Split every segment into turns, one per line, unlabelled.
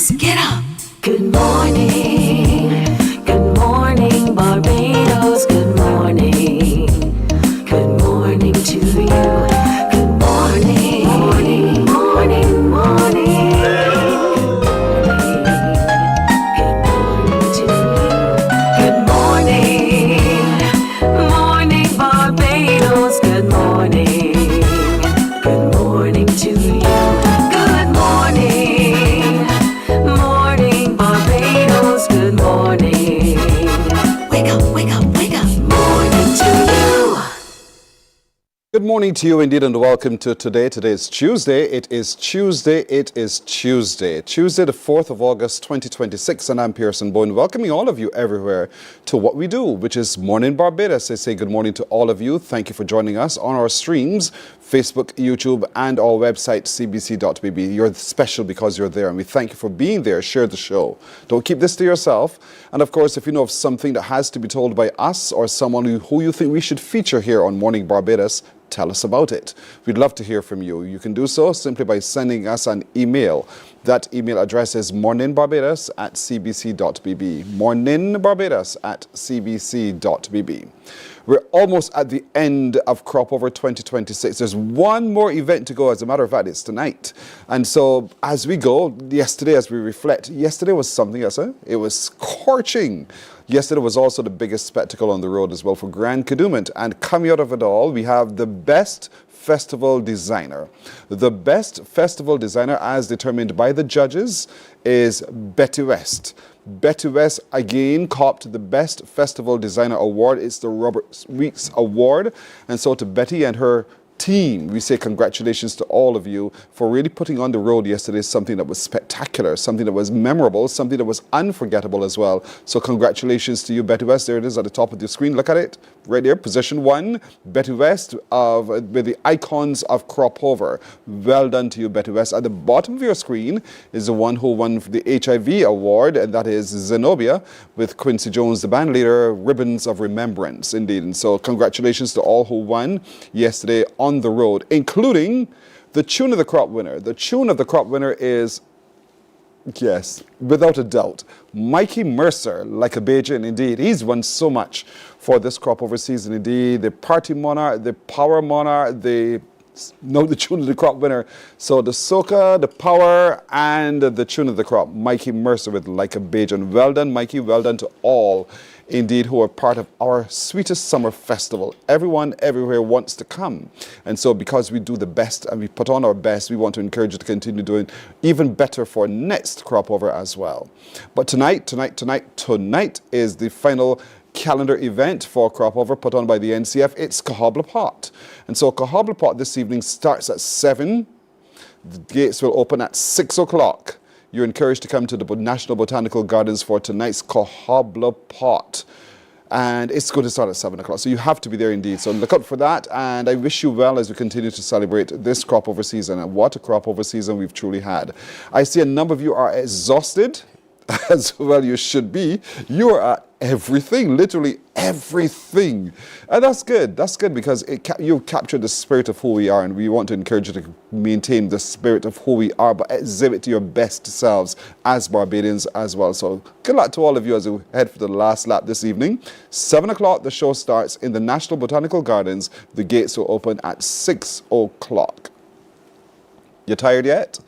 Barbados, get up. Good morning. Good morning, Barbados. Good morning. Good morning to you. Good morning. Morning, morning, morning. Good morning to you. Good morning. Morning, Barbados. Good morning. Good morning to you. Good morning. Morning, Barbados. Good morning. Wake up, wake up, wake up. Morning to you.
Good morning to you indeed and welcome to today. Today is Tuesday. It is Tuesday the 4th of August 2026, and I'm Pearson Bowen, welcoming all of you everywhere to what we do, which is Mornin Barbados. I say good morning to all of you. Thank you for joining us on our streams, Facebook, YouTube, and our website, cbc.bb. You're special because you're there, and we thank you for being there. Share the show. Don't keep this to yourself. And of course, if you know of something that has to be told by us or someone who you think we should feature here on Morning Barbados, tell us about it. We'd love to hear from you. You can do so simply by sending us an email. That email address is morninbarbados@cbc.bb. morninbarbados@cbc.bb. We're almost at the end of Crop Over 2026. There's one more event to go. As a matter of fact, it's tonight. And so as we go, yesterday as we reflect, yesterday was something else. It was scorching. Yesterday was also the biggest spectacle on the road as well for Grand Kadooment. And coming out of it all, we have the best festival designer. The best festival designer, as determined by the judges, is Betty West. Betty West again copped the Best Festival Designer Award. It's the Robert Weeks Award. And so to Betty and her team, we say congratulations to all of you for really putting on the road yesterday something that was spectacular, something that was memorable, something that was unforgettable as well. So congratulations to you, Betty West. There it is at the top of the screen. Look at it right there, position 1, Betty West with the icons of Crop Over. Well done to you, Betty West. At the bottom of your screen is the one who won the HIV award, and that is Zenobia with Quincy Jones, the band leader, Ribbons of Remembrance, indeed. And so congratulations to all who won yesterday on the road, including the tune of the crop winner. The tune of the crop winner is, yes, without a doubt, Mikey Mercer, like a Bajan, indeed. He's won so much for this Crop Over season, indeed. The Party Monarch, the Power Monarch, the tune of the crop winner. So the soca, the power, and the tune of the crop. Mikey Mercer with Like a Bajan. Well done, Mikey. Well done to all, indeed, who are part of our sweetest summer festival. Everyone, everywhere wants to come. And so because we do the best and we put on our best, we want to encourage you to continue doing even better for next Crop Over as well. But tonight is the final calendar event for Crop Over put on by the NCF. It's Cahobla Pot. And so Cahobla Pot this evening starts at 7. The gates will open at 6 o'clock. You're encouraged to come to the National Botanical Gardens for tonight's Cahobla Pot. And it's going to start at 7 o'clock. So you have to be there indeed. So look out for that. And I wish you well as we continue to celebrate this Crop Over season. And what a Crop Over season we've truly had. I see a number of you are exhausted, as well you should be. You are at everything, literally everything. And that's good. That's good because you captured the spirit of who we are, and we want to encourage you to maintain the spirit of who we are, but exhibit to your best selves as Barbadians as well. So good luck to all of you as we head for the last lap this evening. 7 o'clock, the show starts in the National Botanical Gardens. The gates will open at 6 o'clock. You tired yet?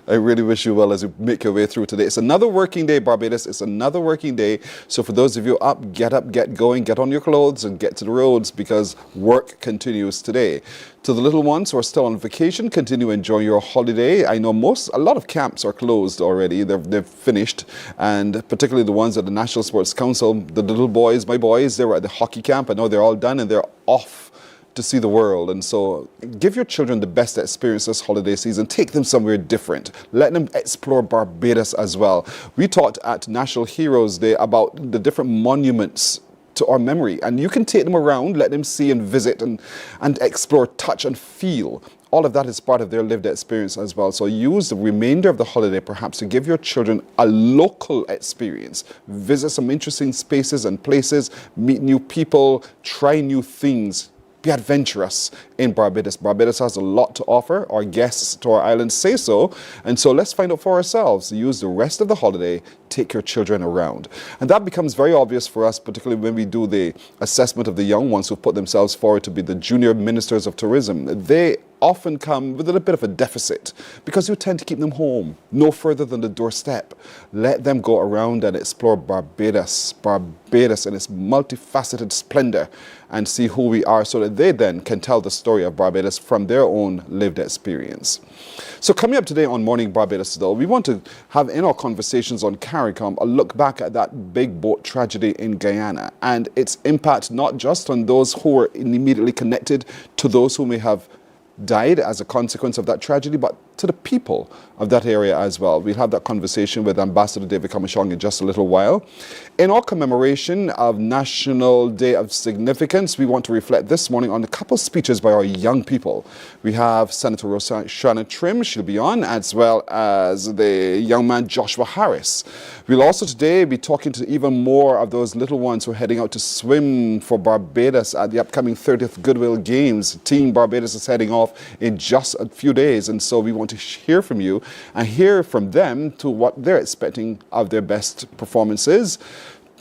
I really wish you well as you make your way through today. It's another working day, Barbados. It's another working day. So for those of you up, get going, get on your clothes and get to the roads because work continues today. To the little ones who are still on vacation, continue enjoying your holiday. I know a lot of camps are closed already. They've finished, and particularly the ones at the National Sports Council. The little boys, my boys, they were at the hockey camp. I know they're all done and they're off to see the world. And so give your children the best experience this holiday season. Take them somewhere different. Let them explore Barbados as well. We talked at National Heroes Day about the different monuments to our memory, and you can take them around, let them see and visit and explore, touch and feel. All of that is part of their lived experience as well. So use the remainder of the holiday perhaps to give your children a local experience. Visit some interesting spaces and places, meet new people, try new things. be adventurous in Barbados. Barbados has a lot to offer. Our guests to our island say so. And so let's find out for ourselves. Use the rest of the holiday, take your children around. And that becomes very obvious for us, particularly when we do the assessment of the young ones who put themselves forward to be the junior ministers of tourism. They often come with a little bit of a deficit because you tend to keep them home, no further than the doorstep. Let them go around and explore Barbados in its multifaceted splendor, and see who we are so that they then can tell the story of Barbados from their own lived experience. So coming up today on Morning Barbados, though, we want to have in our conversations on CARICOM a look back at that big boat tragedy in Guyana and its impact not just on those who were immediately connected to those who may have died as a consequence of that tragedy, but to the people of that area as well. We'll have that conversation with Ambassador David Kamashong in just a little while. In our commemoration of National Day of Significance, we want to reflect this morning on a couple of speeches by our young people. We have Senator Rosanna Trim, she'll be on, as well as the young man Joshua Harris. We'll also today be talking to even more of those little ones who are heading out to swim for Barbados at the upcoming 30th Goodwill Games. Team Barbados is heading off in just a few days, and so we want to hear from you and hear from them to what they're expecting of their best performances.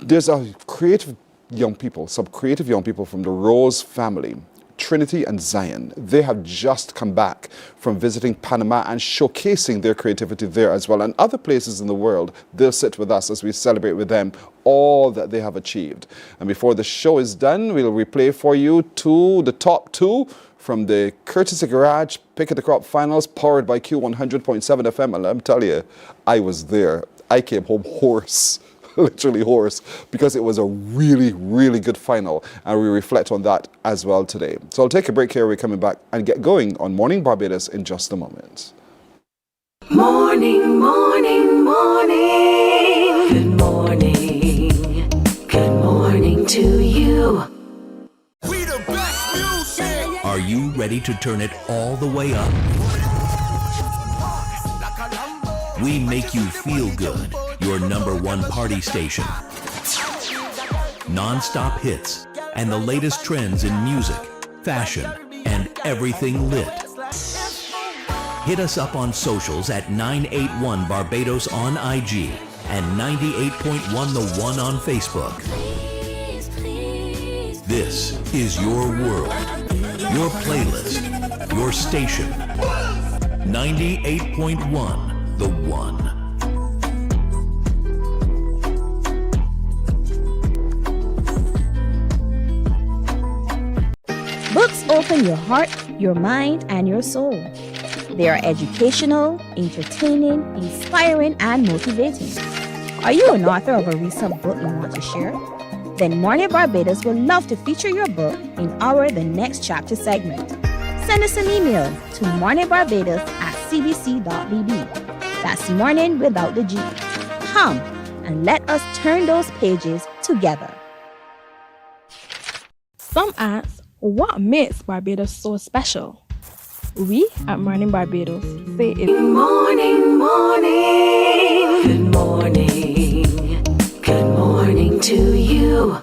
There's some creative young people from the Rose family, Trinity and Zion. They have just come back from visiting Panama and showcasing their creativity there as well. And other places in the world, they'll sit with us as we celebrate with them all that they have achieved. And before the show is done, we'll replay for you the top two from the Courtesy Garage Pick of the Crop Finals, powered by Q100.7 FM. And let me tell you, I was there. I came home hoarse, literally hoarse, because it was a really, really good final. And we reflect on that as well today. So I'll take a break here. We're coming back and get going on Morning Barbados in just a moment.
Morning, morning, morning. Good morning. Good morning to you.
Are you ready to turn it all the way up? We make you feel good. Your #1 party station. Non-stop hits and the latest trends in music, fashion, and everything lit. Hit us up on socials at 981 Barbados on IG and 98.1 The One on Facebook. This is your world, your playlist, your station. 98.1 The One.
Books open your heart, your mind, and your soul. They are educational, entertaining, inspiring, and motivating. Are you an author of a recent book you want to share? Then Mornin Barbados would love to feature your book in our The Next Chapter segment. Send us an email to morninbarbados@cbc.bb. That's morning without the G. Come and let us turn those pages together.
Some ask, what makes Barbados so special? We at Mornin Barbados say it's
Morning, morning. Good morning. Good morning to you.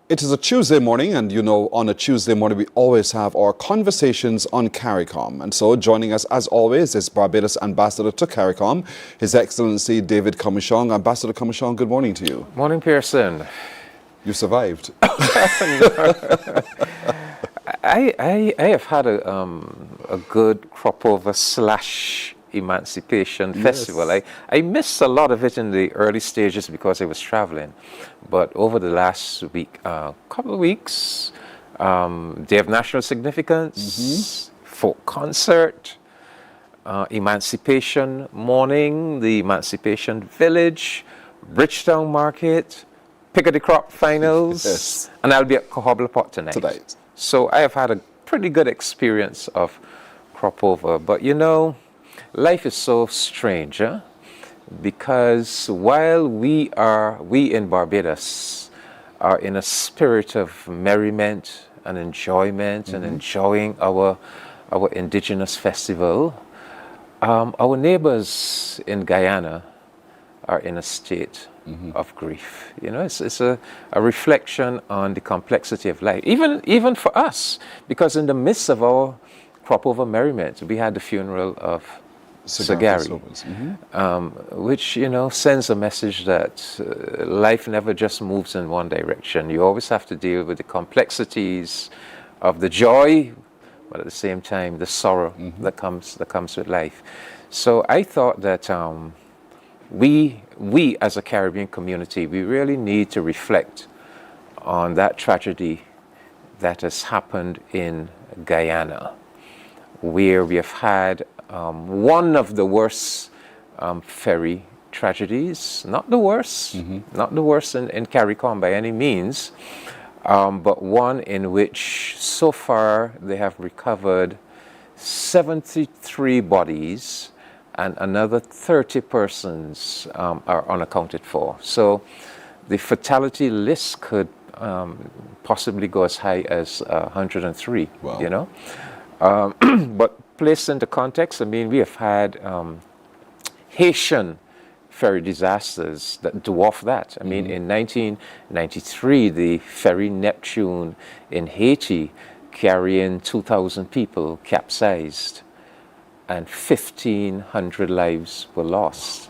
It is a Tuesday morning, and you know, on a Tuesday morning, we always have our conversations on CARICOM. And so joining us, as always, is Barbados Ambassador to CARICOM, His Excellency David Kamashong. Ambassador Kamashong, good morning to you.
Morning, Pearson.
You survived.
I have had a good crop over / Emancipation Festival. I missed a lot of it in the early stages because I was traveling. But over the last week, couple of weeks, Day of National Significance, folk concert, Emancipation Morning, the Emancipation Village, Bridgetown Market, Pick of the Crop Finals,
Yes.
and I'll be at Cohobblepot tonight. So I have had a pretty good experience of crop over. But you know, life is so strange, huh? Because while we in Barbados are in a spirit of merriment and enjoyment and enjoying our indigenous festival, our neighbors in Guyana are in a state of grief. You know, it's a reflection on the complexity of life, even for us, because in the midst of our crop over merriment, we had the funeral of Sagari, which, you know, sends a message that life never just moves in one direction. You always have to deal with the complexities of the joy, but at the same time, the sorrow that comes with life. So I thought that we as a Caribbean community, we really need to reflect on that tragedy that has happened in Guyana, where we have had one of the worst ferry tragedies, not the worst in CARICOM by any means, but one in which so far they have recovered 73 bodies and another 30 persons are unaccounted for. So the fatality list could possibly go as high as 103, wow. You know. But placed into context, I mean, we have had Haitian ferry disasters that dwarf that. I mean, in 1993, the ferry Neptune in Haiti, carrying 2,000 people, capsized, and 1,500 lives were lost.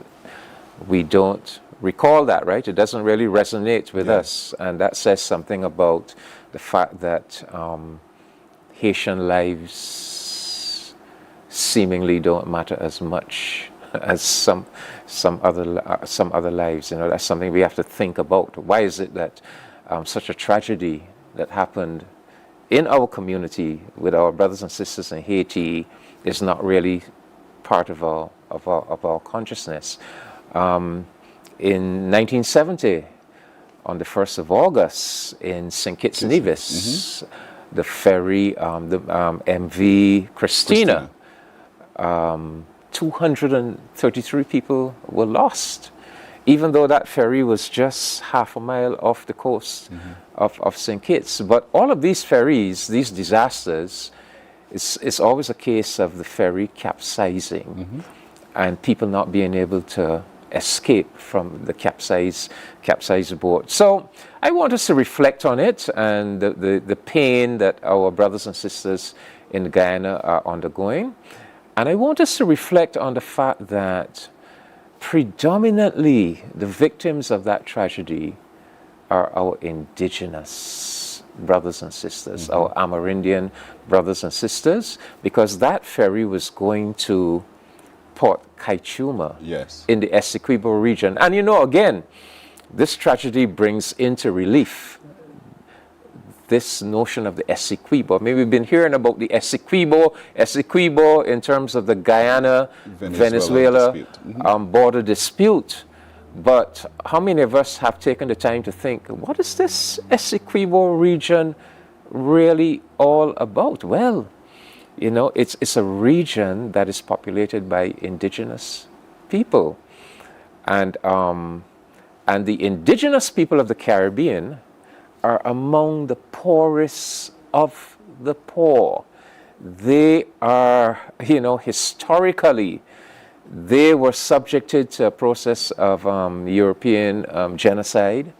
We don't recall that, right? It doesn't really resonate with us, and that says something about the fact that Haitian lives seemingly don't matter as much as some other lives. You know, that's something we have to think about. Why is it that such a tragedy that happened in our community with our brothers and sisters in Haiti is not really part of our consciousness? In 1970, on the 1st of August in St. Kitts Nevis, the ferry, the MV Christina, 233 people were lost, even though that ferry was just half a mile off the coast of St. Kitts. But all of these ferries, these disasters, it's always a case of the ferry capsizing and people not being able to escape from the capsized boat. So I want us to reflect on it and the pain that our brothers and sisters in Guyana are undergoing. And I want us to reflect on the fact that predominantly the victims of that tragedy are our indigenous brothers and sisters, our Amerindian brothers and sisters, because that ferry was going to Port Kaituma in the Essequibo region. And you know, again, this tragedy brings into relief this notion of the Essequibo. I mean, we've been hearing about the Essequibo in terms of the Guyana-Venezuela border dispute. But how many of us have taken the time to think, what is this Essequibo region really all about? Well, you know, it's a region that is populated by indigenous people. And the indigenous people of the Caribbean are among the poorest of the poor. They are, you know, historically, they were subjected to a process of European genocide.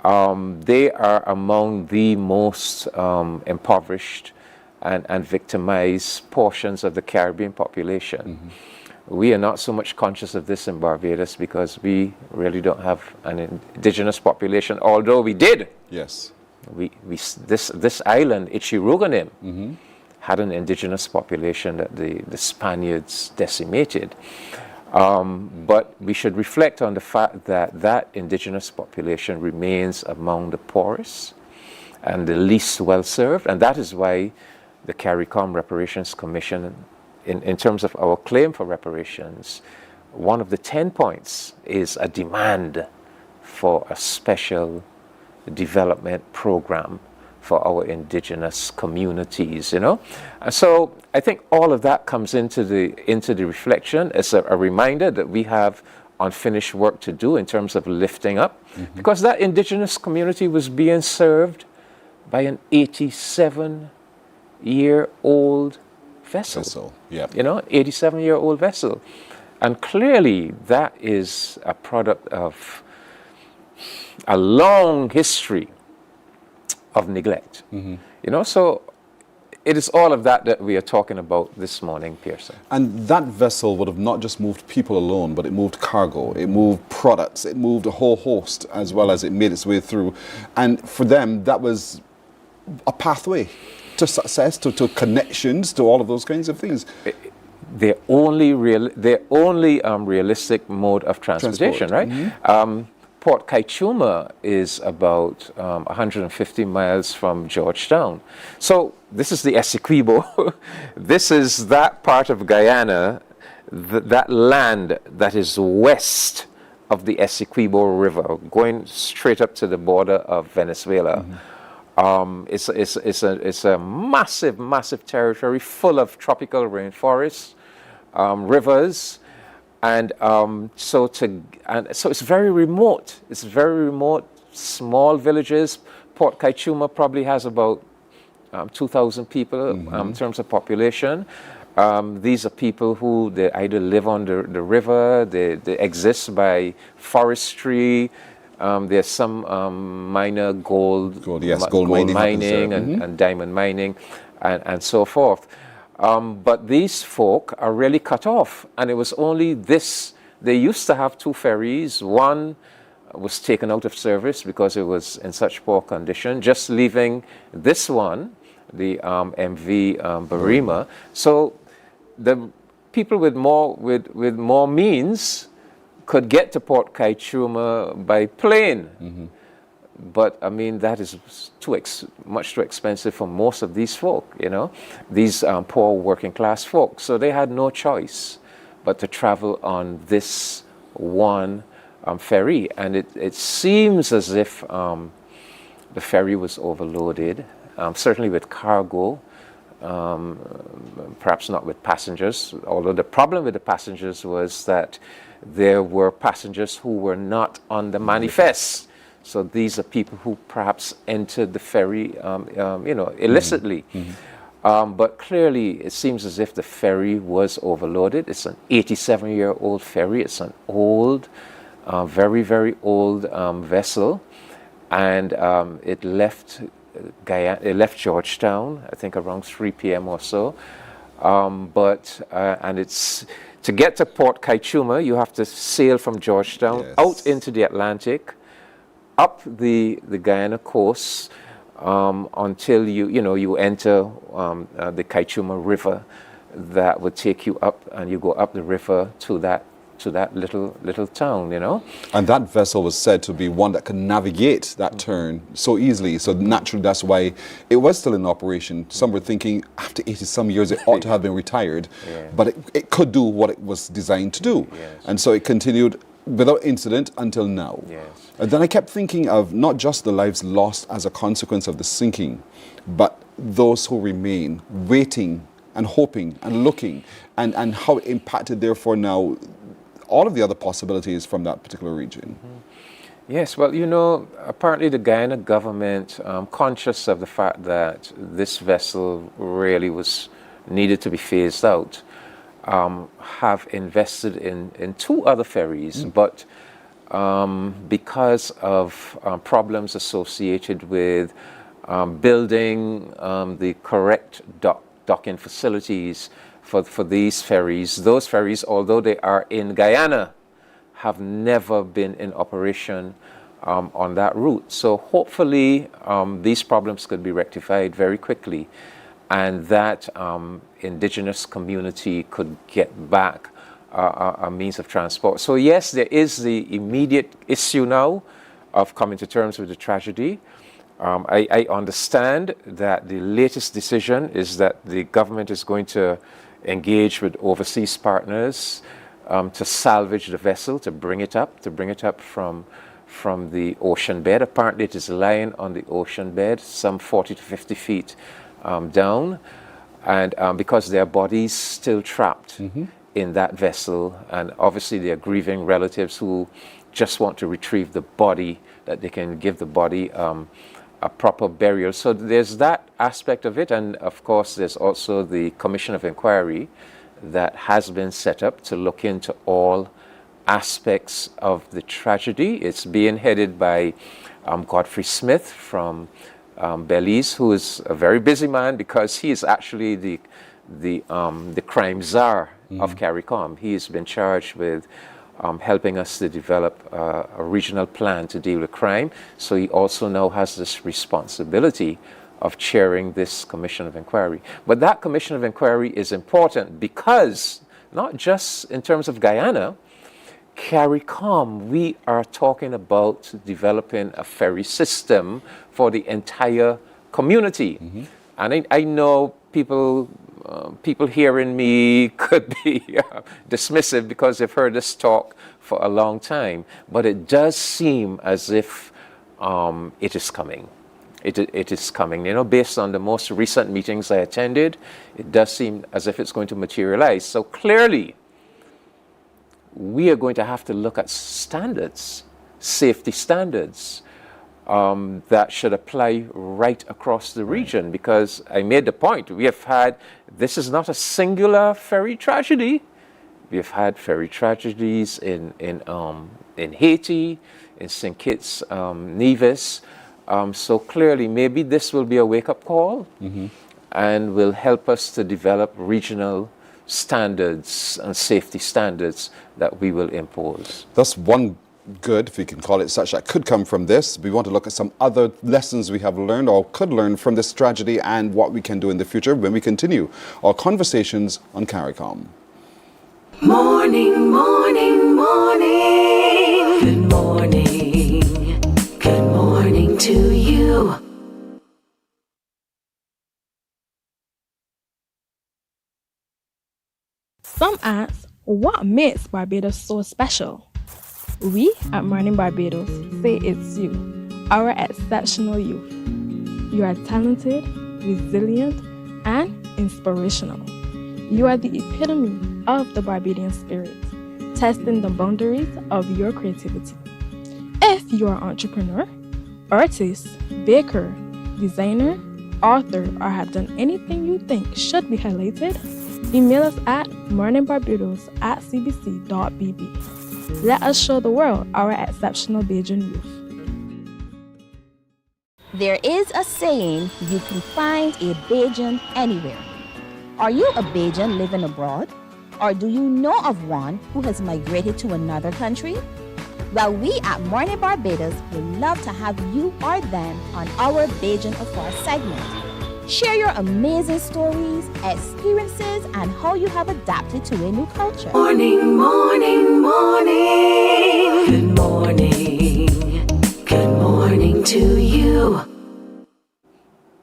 They are among the most impoverished and victimized portions of the Caribbean population. We are not so much conscious of this in Barbados because we really don't have an indigenous population, although we did.
Yes.
This island, Ichiruganim, had an indigenous population that the Spaniards decimated. But we should reflect on the fact that that indigenous population remains among the poorest and the least well-served, and that is why the CARICOM Reparations Commission, in terms of our claim for reparations, one of the 10 points is a demand for a special development program for our indigenous communities, you know. And so I think all of that comes into the reflection. It's a reminder that we have unfinished work to do in terms of lifting up, because that indigenous community was being served by an 87-year-old vessel. You know, 87-year-old vessel. And clearly that is a product of a long history of neglect. You know, so it is all of that that we are talking about this morning, Pearson.
And that vessel would have not just moved people alone, but it moved cargo, it moved products, it moved a whole host, as well as it made its way through. And for them, that was a pathway to success, to connections, to all of those kinds of things.
Their only realistic mode of transportation, right? Port Kaituma is about 150 miles from Georgetown. So this is the Essequibo. This is that part of Guyana, that land that is west of the Essequibo River, going straight up to the border of Venezuela. It's a massive, massive territory full of tropical rainforests, rivers, and so it's very remote. It's very remote, small villages. Port Kaituma probably has about 2,000 people in terms of population. These are people who they either live on the river, they exist by forestry. There's some minor gold mining and diamond mining and so forth. But these folk are really cut off, and it was only this. They used to have 2 ferries. One was taken out of service because it was in such poor condition, just leaving this one, the MV Barima. So the people with more means could get to Port Kaituma by plane. But I mean, that is much too expensive for most of these folk, you know, these poor working class folk. So they had no choice but to travel on this one ferry. And it seems as if the ferry was overloaded, certainly with cargo, perhaps not with passengers, although the problem with the passengers was that there were passengers who were not on the manifest. So these are people who perhaps entered the ferry, you know, illicitly. But clearly, it seems as if the ferry was overloaded. It's an 87-year-old ferry. It's an old, very, very old vessel, and it left Guyana. It left Georgetown, I think, around 3 p.m. or so. And it's to get to Port Kaituma, you have to sail from Georgetown out into the Atlantic, up the Guyana coast until you enter the Kaituma River. That would take you up, and you go up the river to that little town, you know. And
that vessel was said to be one that could navigate that turn so easily. So naturally, that's why it was still in operation. Some were thinking after 80-some years it ought to have been retired, but it could do what it was designed to do, and so it continued without incident until now. And then I kept thinking of not just the lives lost as a consequence of the sinking, but those who remain waiting and hoping and looking, and how it impacted therefore now all of the other possibilities from that particular region.
Yes, well, you know, apparently the Guyana government, conscious of the fact that this vessel really needed to be phased out, have invested in 2 other ferries, but because of problems associated with building the correct docking facilities for these ferries, those ferries, although they are in Guyana, have never been in operation on that route. So hopefully these problems could be rectified very quickly, and that indigenous community could get back a means of transport. So yes, there is the immediate issue now of coming to terms with the tragedy. I understand that the latest decision is that the government is going to engage with overseas partners to salvage the vessel, to bring it up from the ocean bed. Apparently it is lying on the ocean bed, some 40 to 50 feet down, and because there are bodies still trapped in that vessel, and obviously they are grieving relatives who just want to retrieve the body, that they can give the body a proper burial. So there's that aspect of it, and of course there's also the Commission of Inquiry that has been set up to look into all aspects of the tragedy. It's being headed by Godfrey Smith from Belize, who is a very busy man because he is actually the crime czar of CARICOM. He has been charged with helping us to develop a regional plan to deal with crime. So he also now has this responsibility of chairing this commission of inquiry. But that commission of inquiry is important because not just in terms of Guyana, CARICOM, we are talking about developing a ferry system for the entire community. And I know people hearing me could be dismissive because they've heard this talk for a long time, but it does seem as if it is coming. It is coming. You know, based on the most recent meetings I attended, it does seem as if it's going to materialize. So clearly, we are going to have to look at standards, safety standards, that should apply right across the region, because I made the point, this is not a singular ferry tragedy. We have had ferry tragedies in Haiti, in St. Kitts, Nevis. So clearly, maybe this will be a wake-up call and will help us to develop regional standards and safety standards that we will impose.
That's one good, if we can call it such, that could come from this. We want to look at some other lessons we have learned or could learn from this tragedy and what we can do in the future when we continue our conversations on CARICOM.
Morning, morning, morning. Good morning. Good morning to you.
Some ask, what makes Barbados so special? We at Mornin Barbados say it's you, our exceptional youth. You are talented, resilient, and inspirational. You are the epitome of the Barbadian spirit, testing the boundaries of your creativity. If you are an entrepreneur, artist, baker, designer, author, or have done anything you think should be highlighted, email us at morninbarbados@cbc.bb. Let us show the world our exceptional Bajan youth.
There is a saying, you can find a Bajan anywhere. Are you a Bajan living abroad? Or do you know of one who has migrated to another country? Well, we at Mornin Barbados would love to have you or them on our Bajan Afar segment. Share your amazing stories, experiences, and how you have adapted to a new culture.
Morning, morning, morning. Good morning. Good morning to you.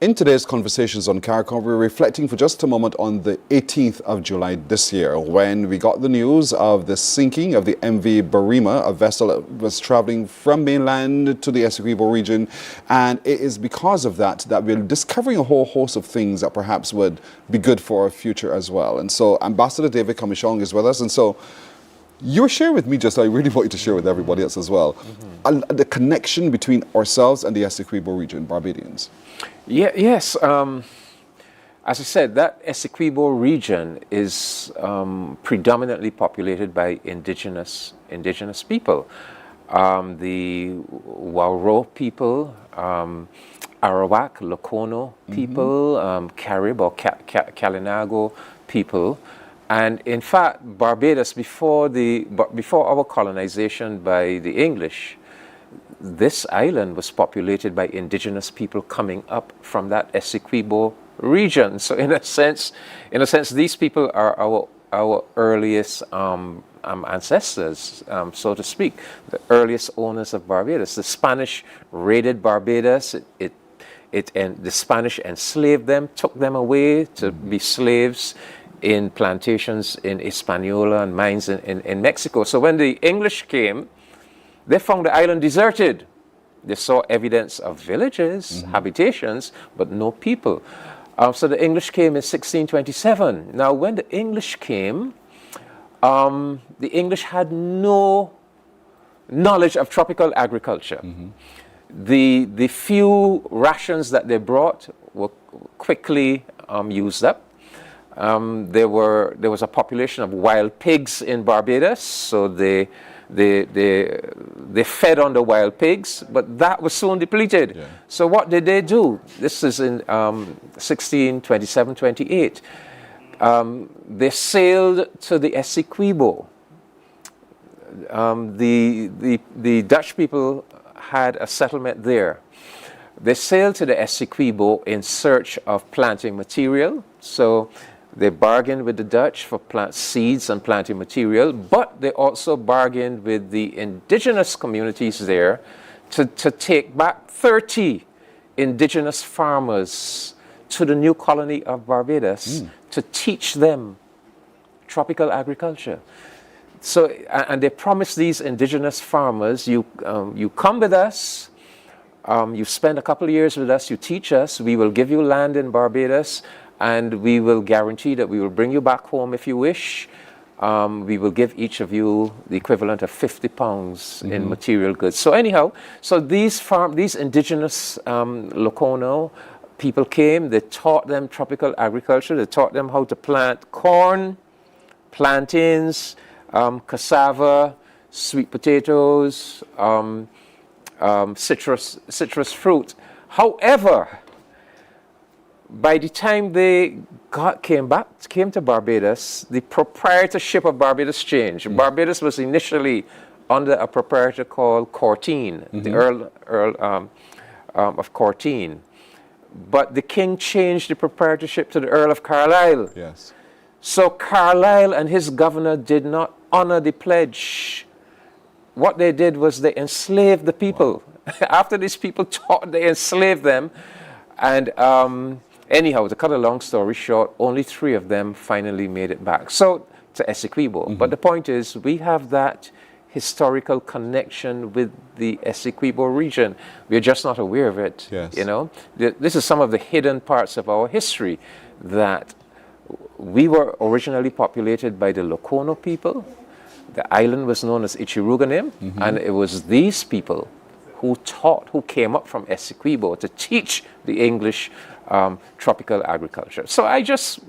In today's conversations on CARICOM, we're reflecting for just a moment on the 18th of July this year, when we got the news of the sinking of the MV Barima, a vessel that was traveling from mainland to the Essequibo region. And it is because of that we're discovering a whole host of things that perhaps would be good for our future as well. And so Ambassador David Kamishong is with us. And so you were sharing with me just, I really want you to share with everybody else as well, the connection between ourselves and the Essequibo region, Barbadians.
Yes. As I said, that Essequibo region is predominantly populated by indigenous people. The Wauro people, Arawak, Lokono people, Carib or Kalinago people. And in fact, Barbados, before our colonization by the English, this island was populated by indigenous people coming up from that Essequibo region. So in a sense, these people are our earliest ancestors, so to speak, the earliest owners of Barbados. The Spanish raided Barbados. And the Spanish enslaved them, took them away to be slaves in plantations in Hispaniola and mines in Mexico. So when the English came, they found the island deserted. They saw evidence of villages, habitations, but no people. So the English came in 1627. Now, when the English came, the English had no knowledge of tropical agriculture. The few rations that they brought were quickly used up. There was a population of wild pigs in Barbados, so they they fed on the wild pigs, but that was soon depleted.
Yeah.
So what did they do? This is in 1627, 28. They sailed to the Essequibo. The Dutch people had a settlement there. They sailed to the Essequibo in search of planting material. So they bargained with the Dutch for plant seeds and planting material, but they also bargained with the indigenous communities there to take back 30 indigenous farmers to the new colony of Barbados to teach them tropical agriculture. So, and they promised these indigenous farmers, you come with us, you spend a couple of years with us, you teach us, we will give you land in Barbados, and we will guarantee that we will bring you back home if you wish. We will give each of you the equivalent of 50 pounds in material goods. So anyhow, so these indigenous Locono people came, they taught them tropical agriculture, they taught them how to plant corn, plantains, cassava, sweet potatoes, citrus fruit. However, by the time they came to Barbados, the proprietorship of Barbados changed. Barbados was initially under a proprietor called Corteen, the Earl of Corteen. But the king changed the proprietorship to the Earl of Carlisle.
Yes.
So Carlisle and his governor did not honor the pledge. What they did was they enslaved the people. Wow. After these people taught, they enslaved them. And anyhow, to cut a long story short, only 3 of them finally made it back. So to Essequibo. But the point is, we have that historical connection with the Essequibo region. We're just not aware of it.
Yes.
You know, this is some of the hidden parts of our history, that we were originally populated by the Locono people. The island was known as Ichiruganim, and it was these people who came up from Essequibo to teach the English tropical agriculture. So I just,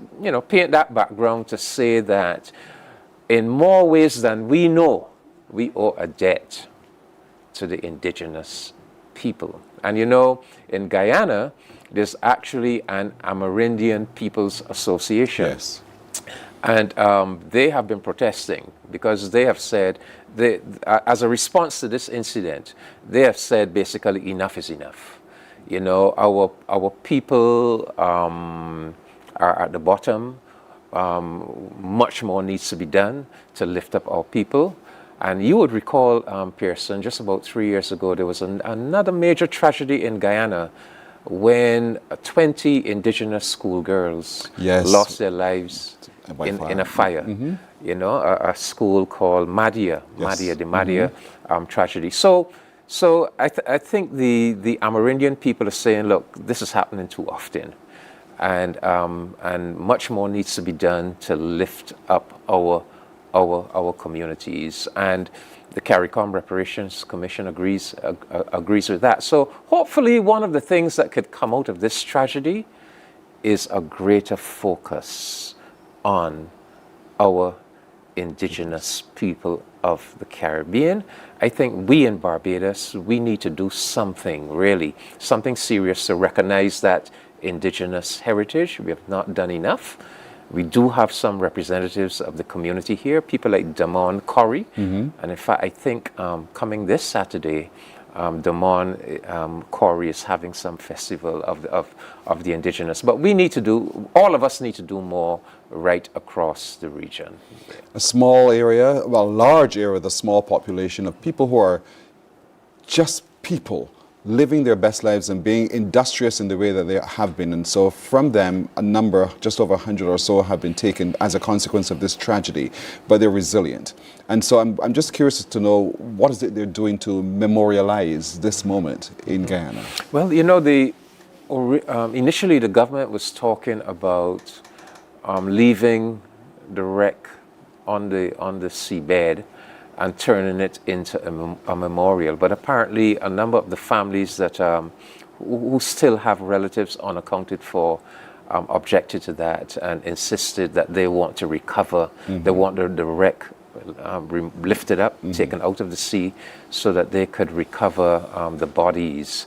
paint that background to say that in more ways than we know, we owe a debt to the indigenous people. And in Guyana, there's actually an Amerindian People's Association.
Yes.
And they have been protesting because they have said, as a response to this incident, they have said basically enough is enough. Our people are at the bottom. Much more needs to be done to lift up our people. And you would recall, Pearson, just about 3 years ago, there was another major tragedy in Guyana when 20 indigenous schoolgirls lost their lives in a fire. A school called Madia, the Madia tragedy. So I think the Amerindian people are saying, look, this is happening too often, and much more needs to be done to lift up our communities. And the CARICOM Reparations Commission agrees with that. So hopefully one of the things that could come out of this tragedy is a greater focus on our indigenous people of the Caribbean. I think we in Barbados, we need to do something really, something serious to recognize that indigenous heritage. We have not done enough. We do have some representatives of the community here, people like Damon Corrie. And in fact, I think coming this Saturday, Damon Corrie is having some festival of the indigenous. But we need to all of us need to do more right across the region.
A small area, large area, the small population of people who are just people, living their best lives and being industrious in the way that they have been. And so from them, a number, just over 100 or so, have been taken as a consequence of this tragedy, but they're resilient. And so I'm just curious to know, what is it they're doing to memorialize this moment in Guyana? Well,
initially the government was talking about leaving the wreck on the seabed and turning it into a memorial. But apparently a number of the families that who still have relatives unaccounted for objected to that and insisted that they want to recover, they want the wreck lifted up, taken out of the sea, so that they could recover the bodies.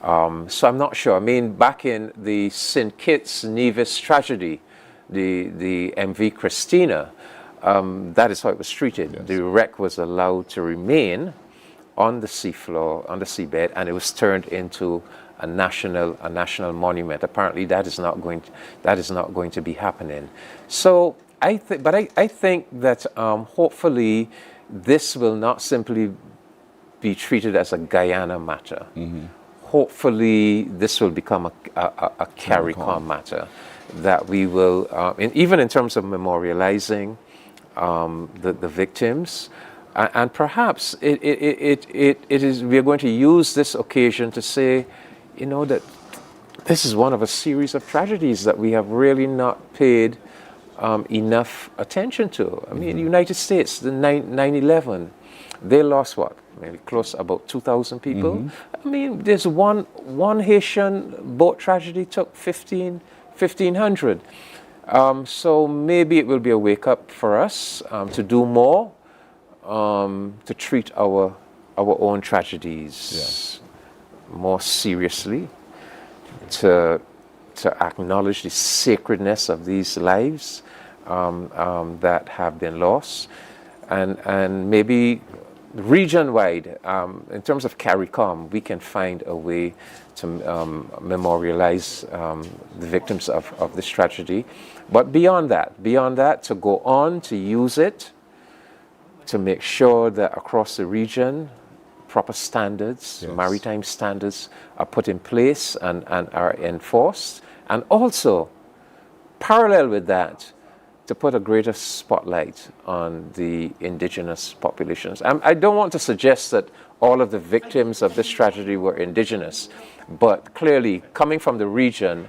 So I'm not sure. I mean, back in the St. Kitts Nevis tragedy, the MV Christina, that is how it was treated. Yes. The wreck was allowed to remain on the seafloor, on the seabed, and it was turned into a national monument. Apparently, that is not going to be happening. So I think that hopefully this will not simply be treated as a Guyana matter. Mm-hmm. Hopefully, this will become a CARICOM matter that we will, even in terms of memorializing the victims, and perhaps it is. We are going to use this occasion to say, you know, that this is one of a series of tragedies that we have really not paid enough attention to. I mean, the United States, the 9/11, they lost what? Maybe close to about 2,000 people. Mm-hmm. I mean, there's one Haitian boat tragedy took 1,500. So maybe it will be a wake-up for us to do more, to treat our own tragedies more seriously, to acknowledge the sacredness of these lives that have been lost, and maybe region-wide, in terms of CARICOM, we can find a way to memorialize the victims of this tragedy. But beyond that, to go on to use it to make sure that across the region, proper standards, maritime standards, are put in place and are enforced. And also, parallel with that, to put a greater spotlight on the indigenous populations. I don't want to suggest that all of the victims of this tragedy were indigenous, but clearly, coming from the region,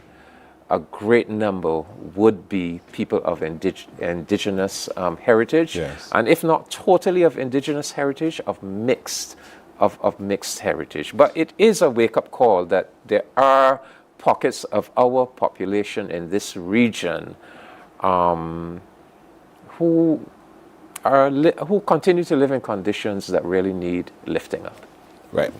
a great number would be people of indigenous heritage, and if not totally of indigenous heritage, of mixed heritage. But it is a wake-up call that there are pockets of our population in this region who continue to live in conditions that really need lifting up.
Right.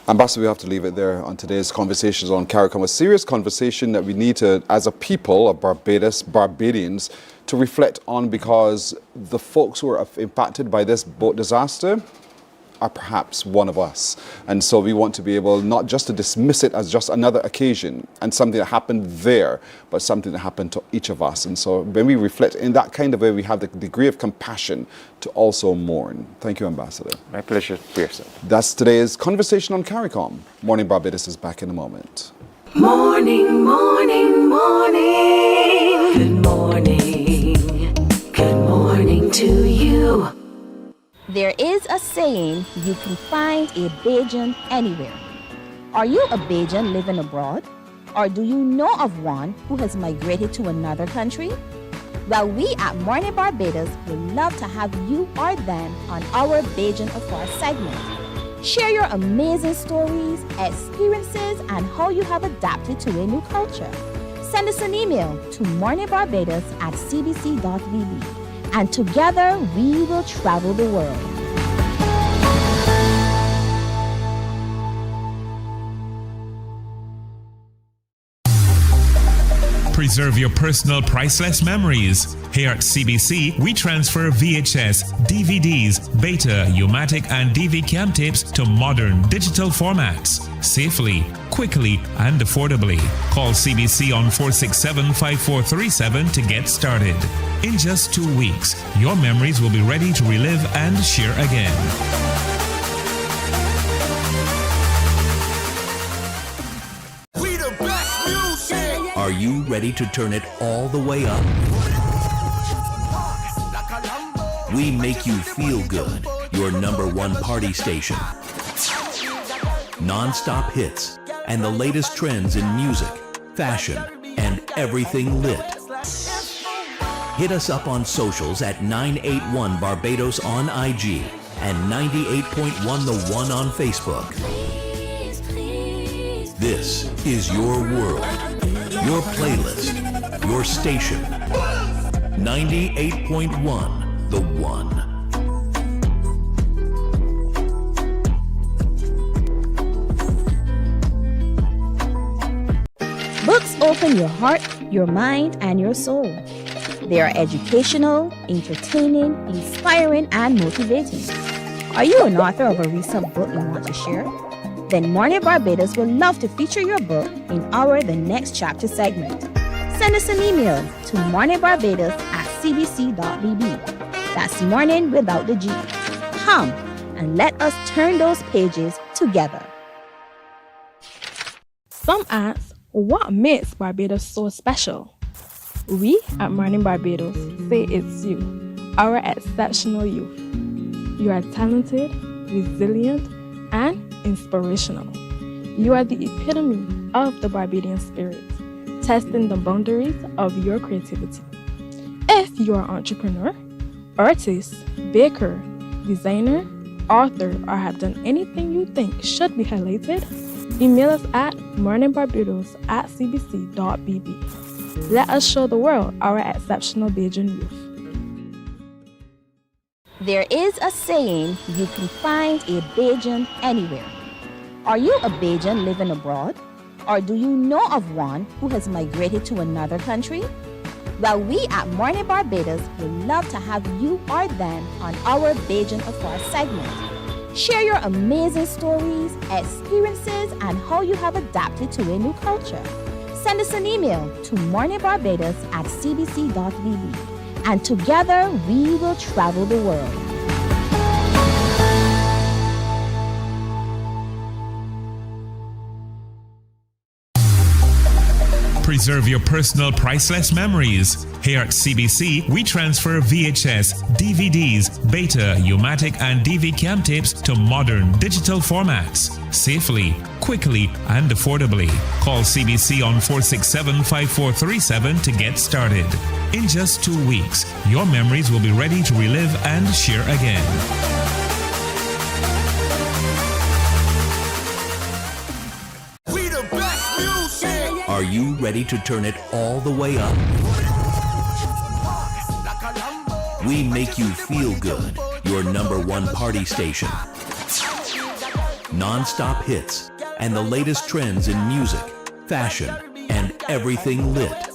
Ambassador, we have to leave it there on today's conversations on CARICOM, a serious conversation that we need to, as a people of Barbadians, to reflect on, because the folks who are impacted by this boat disaster are perhaps one of us. And so we want to be able not just to dismiss it as just another occasion and something that happened there, but something that happened to each of us. And so when we reflect in that kind of way, we have the degree of compassion to also mourn. Thank you, Ambassador.
My pleasure, Pearson.
That's today's conversation on CARICOM. Morning Barbados is back in a moment.
Morning, morning, morning. Good morning. Good morning to you.
There is a saying, you can find a Bajan anywhere. Are you a Bajan living abroad? Or do you know of one who has migrated to another country? Well, we at Mornin Barbados would love to have you or them on our Bajan Affair segment. Share your amazing stories, experiences, and how you have adapted to a new culture. Send us an email to morninbarbados@cbc.vb. And together we will travel the world.
Preserve your personal priceless memories. Here at CBC, we transfer VHS, DVDs, Beta, U-matic, and DV cam tapes to modern digital formats. Safely, quickly, and affordably. Call CBC on 467-5437 to get started. In just 2 weeks, your memories will be ready to relive and share again.
Are you ready to turn it all the way up? We make you feel good. Your #1 party station. Non-stop hits and the latest trends in music, fashion, and everything lit. Hit us up on socials at 981 Barbados on IG and 98.1 The One on Facebook. This is your world, your playlist, your station. 98.1 The One.
open your heart, your mind, and your soul. They are educational, entertaining, inspiring, and motivating. Are you an author of a recent book you want to share? Then Mornin Barbados would love to feature your book in our The Next Chapter segment. Send us an email to morninbarbados@cbc.bb. That's morning without the G. Come and let us turn those pages together.
Some ask, what makes Barbados so special? We at Mornin Barbados say it's you, our exceptional youth. You are talented, resilient, and inspirational. You are the epitome of the Barbadian spirit, testing the boundaries of your creativity. If you are an entrepreneur, artist, baker, designer, author, or have done anything you think should be highlighted, email us at morninbarbados@cbc.bb. Let us show the world our exceptional Bajan youth.
There is a saying, you can find a Bajan anywhere. Are you a Bajan living abroad? Or do you know of one who has migrated to another country? Well, we at Mornin Barbados would love to have you or them on our Bajan Affair segment. Share your amazing stories, experiences, and how you have adapted to a new culture. Send us an email to morninbarbados@cbc.bb. And together we will travel the world.
Preserve your personal priceless memories. Here at CBC, we transfer VHS, DVDs, Beta, U-matic, and DV cam tapes to modern digital formats. Safely, quickly, and affordably. Call CBC on 467-5437 to get started. In just 2 weeks, your memories will be ready to relive and share again.
Are you ready to turn it all the way up? We make you feel good. Your #1 party station. Non-stop hits and the latest trends in music, fashion, and everything lit.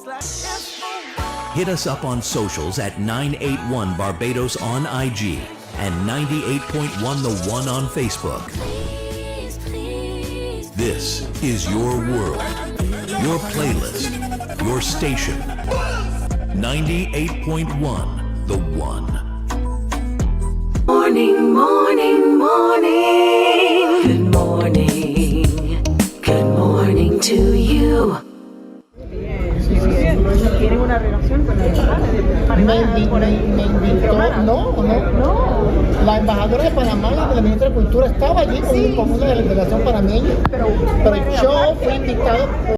Hit us up on socials at 981 Barbados on IG and 98.1 The One on Facebook. This is your world, your playlist, your station. 98.1 The One.
Morning, morning, morning. Good morning. Good morning to you.
¿Tienen una relación con la embajada de Panamá?
Me invitó, no. La embajadora de Panamá y la ministra de Cultura estaba allí con una delegación panameña, pero yo fui invitado.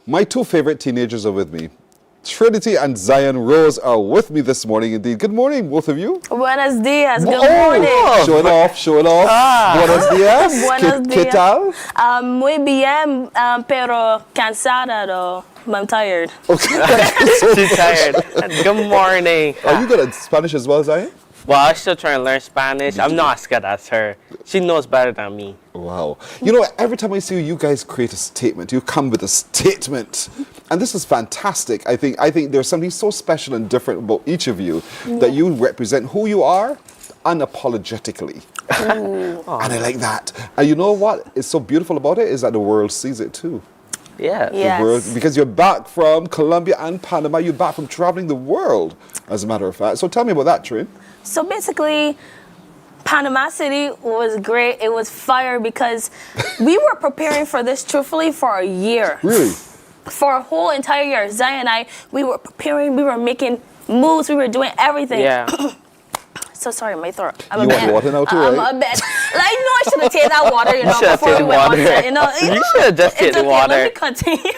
My two favorite teenagers are with me. Trinity and Zion Rose are with me this morning indeed. Good morning, both of you.
Buenos dias. Good morning.
Show it off. Buenos dias.
Buenos
¿Qué tal?
Muy bien, pero cansada though. I'm tired.
Okay.
She's tired. Good morning.
Are you good at Spanish as well, Zion?
Well, I'm still trying to learn Spanish. I'm not as good as her. She knows better than me.
Wow. You know, every time I see you guys create a statement. You come with a statement. And this is fantastic. I think there's something so special and different about each of you that you represent who you are unapologetically. And I like that. And you know what is so beautiful about it is that the world sees it too.
Yeah.
Yes.
The world, because you're back from Colombia and Panama. You're back from traveling the world, as a matter of fact. So tell me about that, Trin.
So basically, Panama City was great. It was fire because we were preparing for this truthfully for a year.
Really?
For a whole entire year. Zion and I, we were preparing, we were making moves, we were doing everything.
Yeah.
So sorry, my throat.
You want water now too, right?
I'm a bit. Like, no, I should have taken that water,
You should have
before we
taken
went on
water.
set,
You should have just taken water.
Let me continue.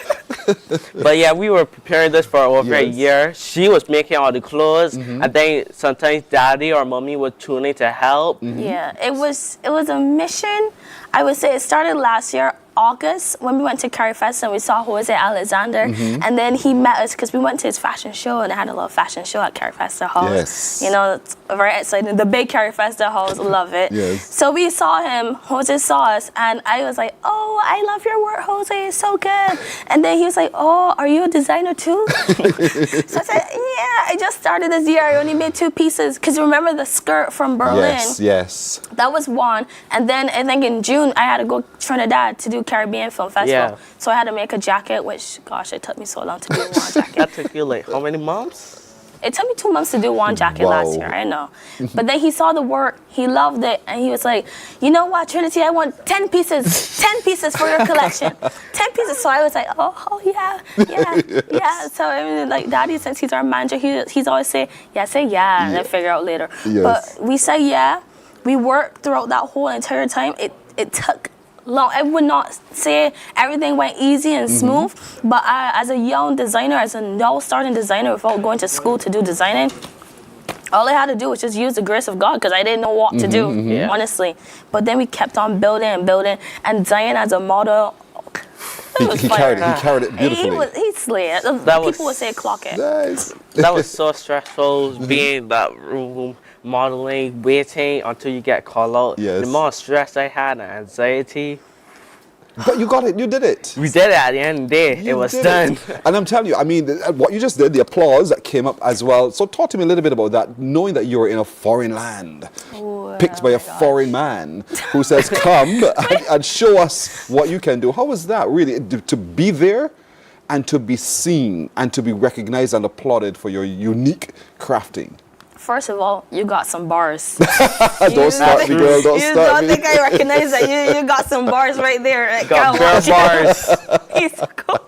But yeah, we were preparing this for over a
Yes.
year. She was making all the clothes. I think sometimes daddy or mommy would tune in to help.
Yeah, it was a mission. I would say it started last year. August when we went to Curry Fest and we saw Jose Alexander, and then he met us because we went to his fashion show and they had a little fashion show at Curry Fest Halls.
Yes.
You know, it's very exciting. The big Curry Fest Halls, love it.
Yes.
So we saw him, Jose saw us, and I was like, oh, I love your work, Jose, it's so good. And then he was like, oh, are you a designer too? So I said, yeah, I just started this year. I only made 2 pieces. Because remember the skirt from Berlin?
Yes.
That was one. And then I think in June, I had to go to Trinidad to do Caribbean Film Festival.
Yeah.
So I had to make a jacket, which, gosh, it took me so long to do one jacket.
That took you like how many months?
It took me 2 months to do one jacket last year, I know. But then he saw the work, he loved it, and he was like, you know what, Trinity, I want 10 pieces, 10 pieces for your collection. 10 pieces. So I was like, oh yeah. So I mean, like Daddy, since he's our manager, he's always say yeah, and then figure out later.
Yes.
But we say yeah. We worked throughout that whole entire time. It took long. I would not say everything went easy and smooth, but as a young designer, as a now starting designer without going to school to do designing, all I had to do was just use the grace of God because I didn't know what to do, honestly. But then we kept on building and building, and Zion as a model,
He carried it beautifully.
He slayed. People would say clock it.
Nice.
That was so stressful, being in that room, modeling, waiting until you get called out.
Yes.
The amount of stress I had and anxiety.
But you got it. You did it.
We did it at the end of the day. It was done.
And I'm telling you, I mean, what you just did, the applause that came up as well. So talk to me a little bit about that, knowing that you were in a foreign land, picked by a foreign man who says, come and show us what you can do. How was that, really, to be there and to be seen and to be recognized and applauded for your unique crafting?
First of all, you got some bars.
Don't start me, girl. Don't start me.
You don't think I recognize that? You got some bars right there.
Got bars.
He's cool.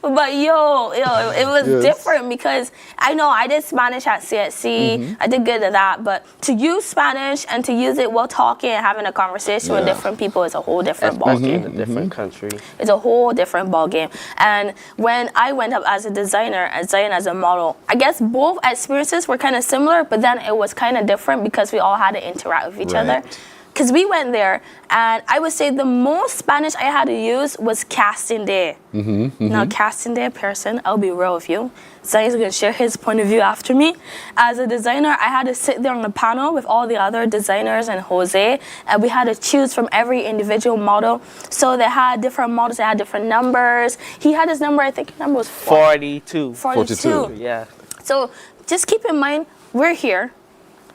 But it was different because I know I did Spanish at CSC. I did good at that. But to use Spanish and to use it while talking and having a conversation with different people is a whole different ballgame.
In a different country.
It's a whole different ballgame. And when I went up as a designer and Zion as a model, I guess both experiences were kind of similar, but then it was kind of different because we all had to interact with each other. Because we went there, and I would say the most Spanish I had to use was casting day. Now, casting day person, I'll be real with you. Zion's going to share his point of view after me. As a designer, I had to sit there on a panel with all the other designers and Jose, and we had to choose from every individual model. So they had different models, they had different numbers. He had his number, I think his number was
42.
42.
Yeah.
So just keep in mind, we're here.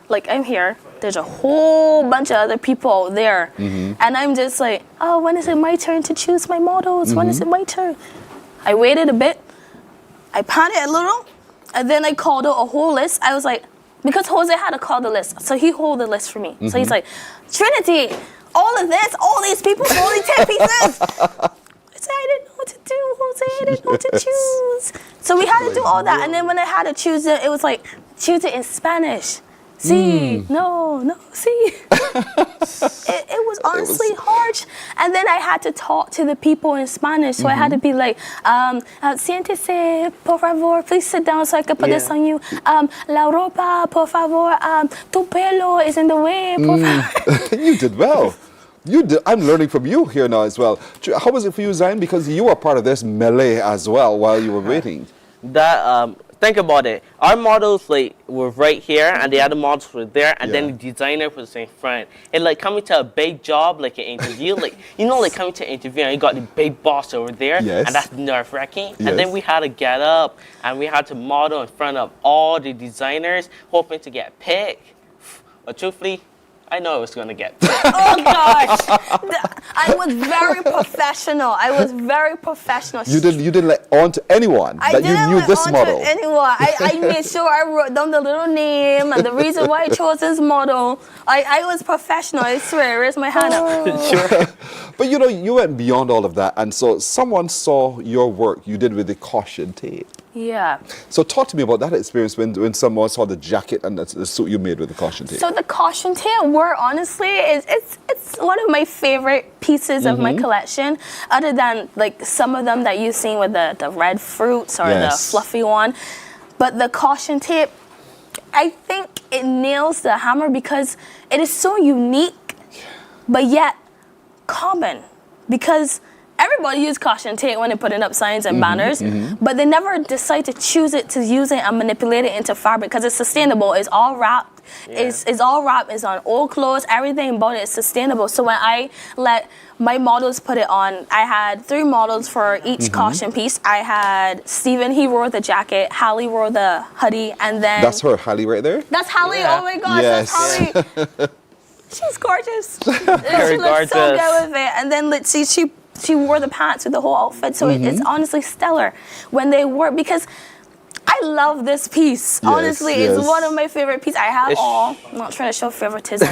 Like, I'm here. There's a whole bunch of other people out there. And I'm just like, oh, when is it my turn to choose my models? When is it my turn? I waited a bit. I panicked a little. And then I called out a whole list. I was like, because Jose had to call the list. So he held the list for me. So he's like, Trinity, all of this, all these people, only 10 pieces. I said, I didn't know what to do, Jose. I didn't know what to choose. So we had to do all that. And then when I had to choose it, it was like, choose it in Spanish. See, no, see. It was honestly harsh. And then I had to talk to the people in Spanish. So I had to be like, siéntese, por favor, please sit down so I can put this on you. La ropa, por favor, tu pelo is in the way, por favor.
You did well. You did. I'm learning from you here now as well. How was it for you, Zion? Because you were part of this melee as well while you were waiting.
That think about it. Our models were right here, and the other models were there, and then the designer was in front. And coming to a big job, like an interview, coming to an interview, and you got the big boss over there, and that's nerve-wracking. And then we had to get up, and we had to model in front of all the designers, hoping to get picked. But truthfully, I know I was going to get picked.
Oh, gosh. I was very professional.
You didn't let on to anyone that you knew this model.
To anyone. I made sure I wrote down the little name and the reason why I chose this model. I was professional, I swear. Where's my hand up?
Sure.
But you went beyond all of that, and so someone saw your work you did with the caution tape.
Yeah.
So talk to me about that experience when someone saw the jacket and the suit you made with the caution tape.
So the caution tape work, honestly, it's one of my favorite pieces of my collection, other than some of them that you've seen with the red fruits or the fluffy one. But the caution tape, I think it nails the hammer because it is so unique, but yet common. because everybody use caution tape when they putting up signs and banners, but they never decide to choose it, to use it and manipulate it into fabric because it's sustainable. It's all wrapped. It's all wrapped. It's on old clothes. Everything about it is sustainable. So when I let my models put it on, I had 3 models for each caution piece. I had Steven, he wore the jacket. Hallie wore the hoodie, and then
That's her, Hallie, right there?
that's Hallie. Oh my gosh,
Yes.
that's Hallie. She's gorgeous. She
Very
looks so
gorgeous.
good with it. And then let's see, she wore the pants with the whole outfit. So it's honestly stellar when they wore, because I love this piece. Honestly, it's one of my favorite pieces. I have all. I'm not trying to show favoritism.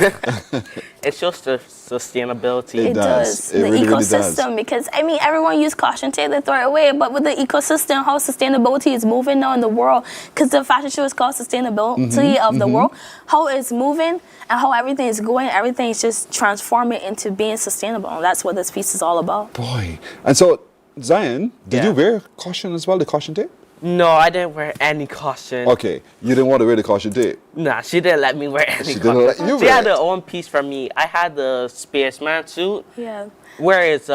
It shows the sustainability.
It does.
It
The
really, really
ecosystem.
does.
Because, I mean, everyone use caution tape, they throw it away. But with the ecosystem, how sustainability is moving now in the world, because the fashion show is called Sustainability of the World, how it's moving and how everything is going, everything is just transforming into being sustainable. And that's what this piece is all about.
Boy. And so, Zion, did you wear caution as well, the caution tape?
No, I didn't wear any caution.
Okay, you didn't want to wear the caution tape.
Nah, she didn't let me wear any
She
caution.
didn't let you
She
wear
had
it.
her own piece for me. I had the spaceman suit.
Yeah.
Where it's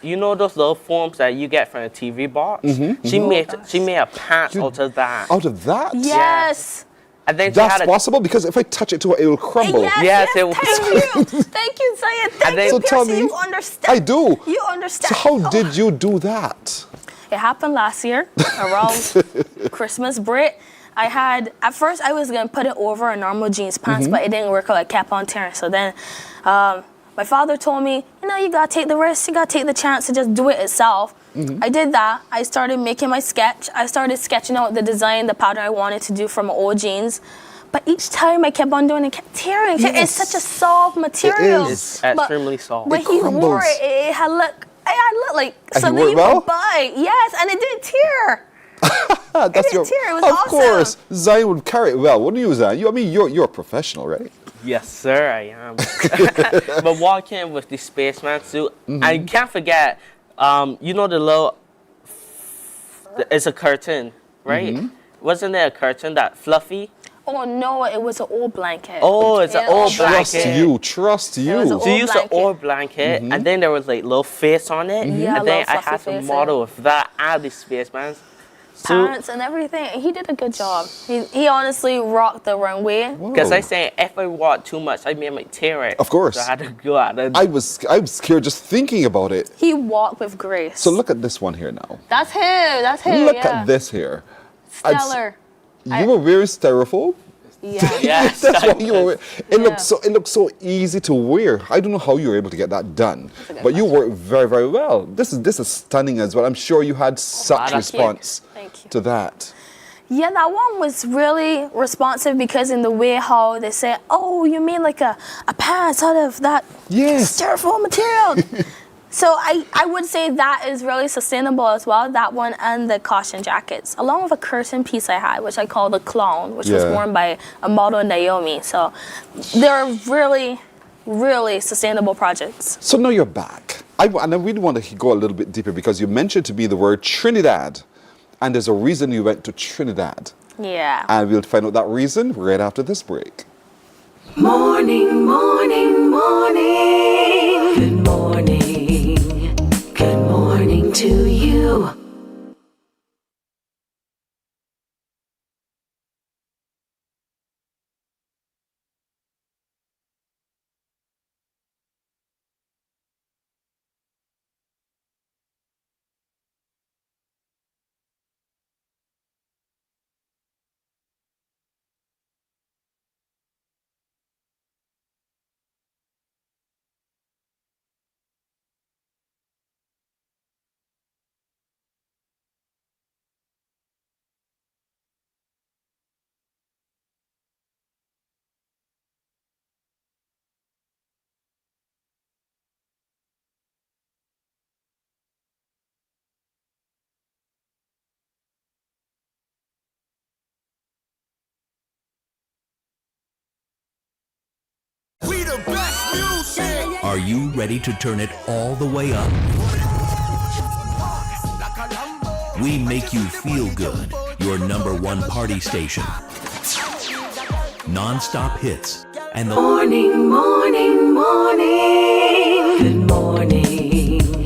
you know those little forms that you get from a TV box? She made a pants out of that.
Out of that?
Yes.
And then she
That's
had a,
possible, because if I touch it to it, it will crumble.
Yes,
it was.
thank you. Thank you, Zaya. Thank
then-
you,
So tell
Piercy.
me,
You understand.
I do.
You understand.
So how did you do that?
It happened last year around Christmas break. At first I was gonna put it over a normal jeans pants, but it didn't work out. I kept on tearing. So then my father told me, you gotta take the risk, you gotta take the chance to just do it itself. I did that. I started making my sketch. I started sketching out the design, the pattern I wanted to do for my old jeans. But each time I kept on doing it, kept tearing. It's such a soft material.
It is.
It's extremely soft.
When
It
he
crumbles.
wore it, it had looked like
And he
something
wore it
you
well?
would buy. Yes, and it didn't tear.
That's
didn't tear. It was
of
awesome.
course, Zion would carry it well, wouldn't you, Zion? You're a professional, right?
Yes, sir, I am. But walking with the spaceman suit, I can't forget, you know the little, it's a curtain, right? Wasn't there a curtain that fluffy?
Oh no, it was an old blanket.
Oh, it's an old
Trust
blanket.
you, trust
was
you.
an
So you used an
blanket.
old blanket, and then there was like little face on it,
Yeah,
and then
little
I had
fluffy
to
face,
model with that and the spaceman suit.
Pants and everything. He did a good job. He honestly rocked the runway.
Because I saying if I walk too much, I might tear it.
Of course.
So I had to go out and
I was scared just thinking about it.
He walked with grace.
So look at this one here now.
That's him. That's him.
Look
yeah.
at this here. I'd
Stellar.
You were wearing styrofoam.
Yeah.
yes,
That's what you were wearing. It
Yeah.
looked so easy to wear. I don't know how you were able to get that done, but you worked very, very well. This is stunning as well. I'm sure you had such
Thank you.
response
Thank you.
to that.
Yeah, that one was really responsive because in the way how they say, oh, you mean like a pants out of that
Yes.
styrofoam material. So I would say that is really sustainable as well, that one and the caution jackets, along with a curtain piece I had, which I call the clown, which was
Yeah.
worn by a model, Naomi. So they're really, really sustainable projects.
So now you're back. And I really want to go a little bit deeper because you mentioned to me the word Trinidad, and there's a reason you went to Trinidad.
Yeah.
And we'll find out that reason right after this break.
Morning, morning, morning. Good morning. Good morning to you.
Are you ready to turn it all the way up? We make you feel good. Your #1 party station. Non-stop hits and the
Morning, morning, morning. Good morning.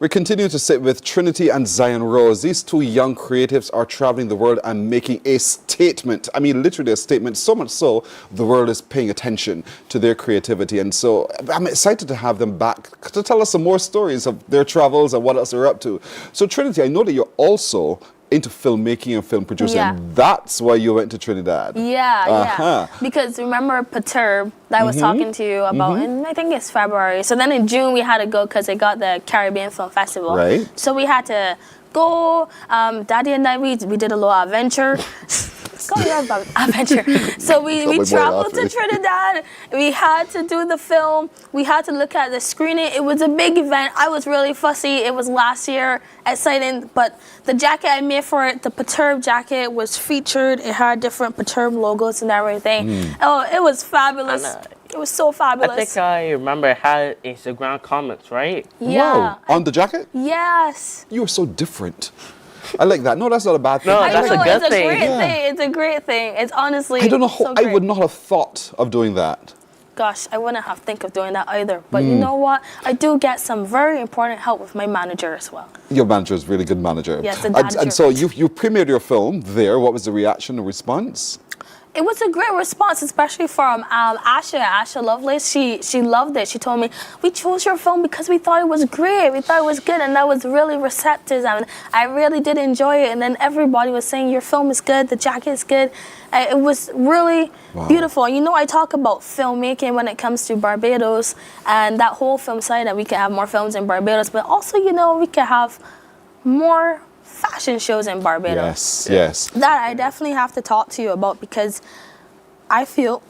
We continue to sit with Trinity and Zion Rose. These two young creatives are traveling the world and making a statement. I mean, literally a statement, so much so the world is paying attention to their creativity. And so I'm excited to have them back to tell us some more stories of their travels and what else they're up to. So Trinity, I know that you're also into filmmaking and film producing.
Yeah.
That's why you went to Trinidad.
Yeah. Because remember Perturb that I was talking to you about in, I think it's February. So then in June we had to go because they got the Caribbean Film Festival.
Right.
So we had to go. Daddy and I, we did a little adventure. Adventure. So we traveled to Trinidad. We had to do the film. We had to look at the screening. It was a big event. I was really fussy. It was last year, exciting. But the jacket I made for it, the Perturb jacket, was featured. It had different Perturb logos and everything. Oh, it was fabulous. It was so fabulous.
I think I remember it had Instagram comments, right?
Yeah.
Wow. On the jacket?
Yes.
You are so different. I like that. No, that's not a bad thing.
No,
I
that's
know,
a good
it's a
thing.
great thing. It's a great thing. It's honestly
I don't know
so
how, I
great.
would not have thought of doing that.
Gosh, I wouldn't have think of doing that either. But you know what? I do get some very important help with my manager as well.
Your manager is a really good manager.
Yes, the
and
manager.
so you premiered your film there. What was the reaction and response?
It was a great response, especially from Asha Lovelace. She loved it. She told me, we chose your film because we thought it was great. We thought it was good, and that was really receptive. And I really did enjoy it. And then everybody was saying, your film is good, the jacket is good. It was really beautiful. You know, I talk about filmmaking when it comes to Barbados and that whole film side, that we could have more films in Barbados, but also, you know, we could have more fashion shows in Barbados.
Yes.
That I definitely have to talk to you about, because I feel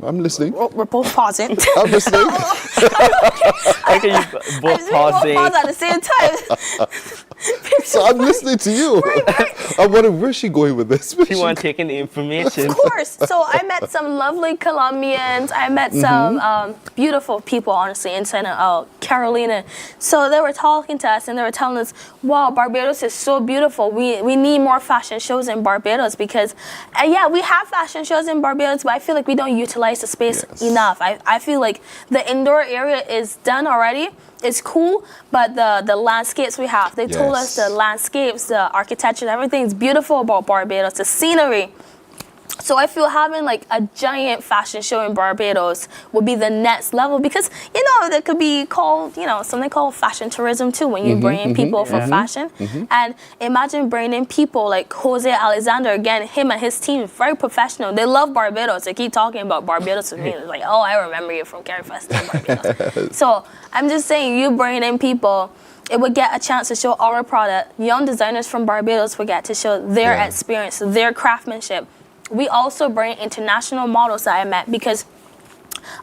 I'm listening.
we're both pausing.
I'm listening.
Okay, you both pausing.
Pause at the same time.
So I'm listening to you. I'm wondering, where's she going with this?
She wants taking the information.
Of course. So I met some lovely Colombians. I met some beautiful people, honestly, in Carolina. So they were talking to us and they were telling us, wow, Barbados is so beautiful. We need more fashion shows in Barbados because, yeah, we have fashion shows in Barbados, but I feel like we don't utilize the space enough. I feel like the indoor area is done already. It's cool, but the landscapes we have, they told us the landscapes, the architecture, everything is beautiful about Barbados, the scenery. So I feel having like a giant fashion show in Barbados would be the next level, because, you know, that could be called, you know, something called fashion tourism too, when you bring in people for fashion. And imagine bringing in people like Jose Alexander, again, him and his team, very professional. They love Barbados. They keep talking about Barbados with me. It's like, oh, I remember you from Carrie Fest in Barbados. So I'm just saying, you bringing in people, it would get a chance to show our product. Young designers from Barbados would get to show their experience, their craftsmanship. We also bring international models that I met, because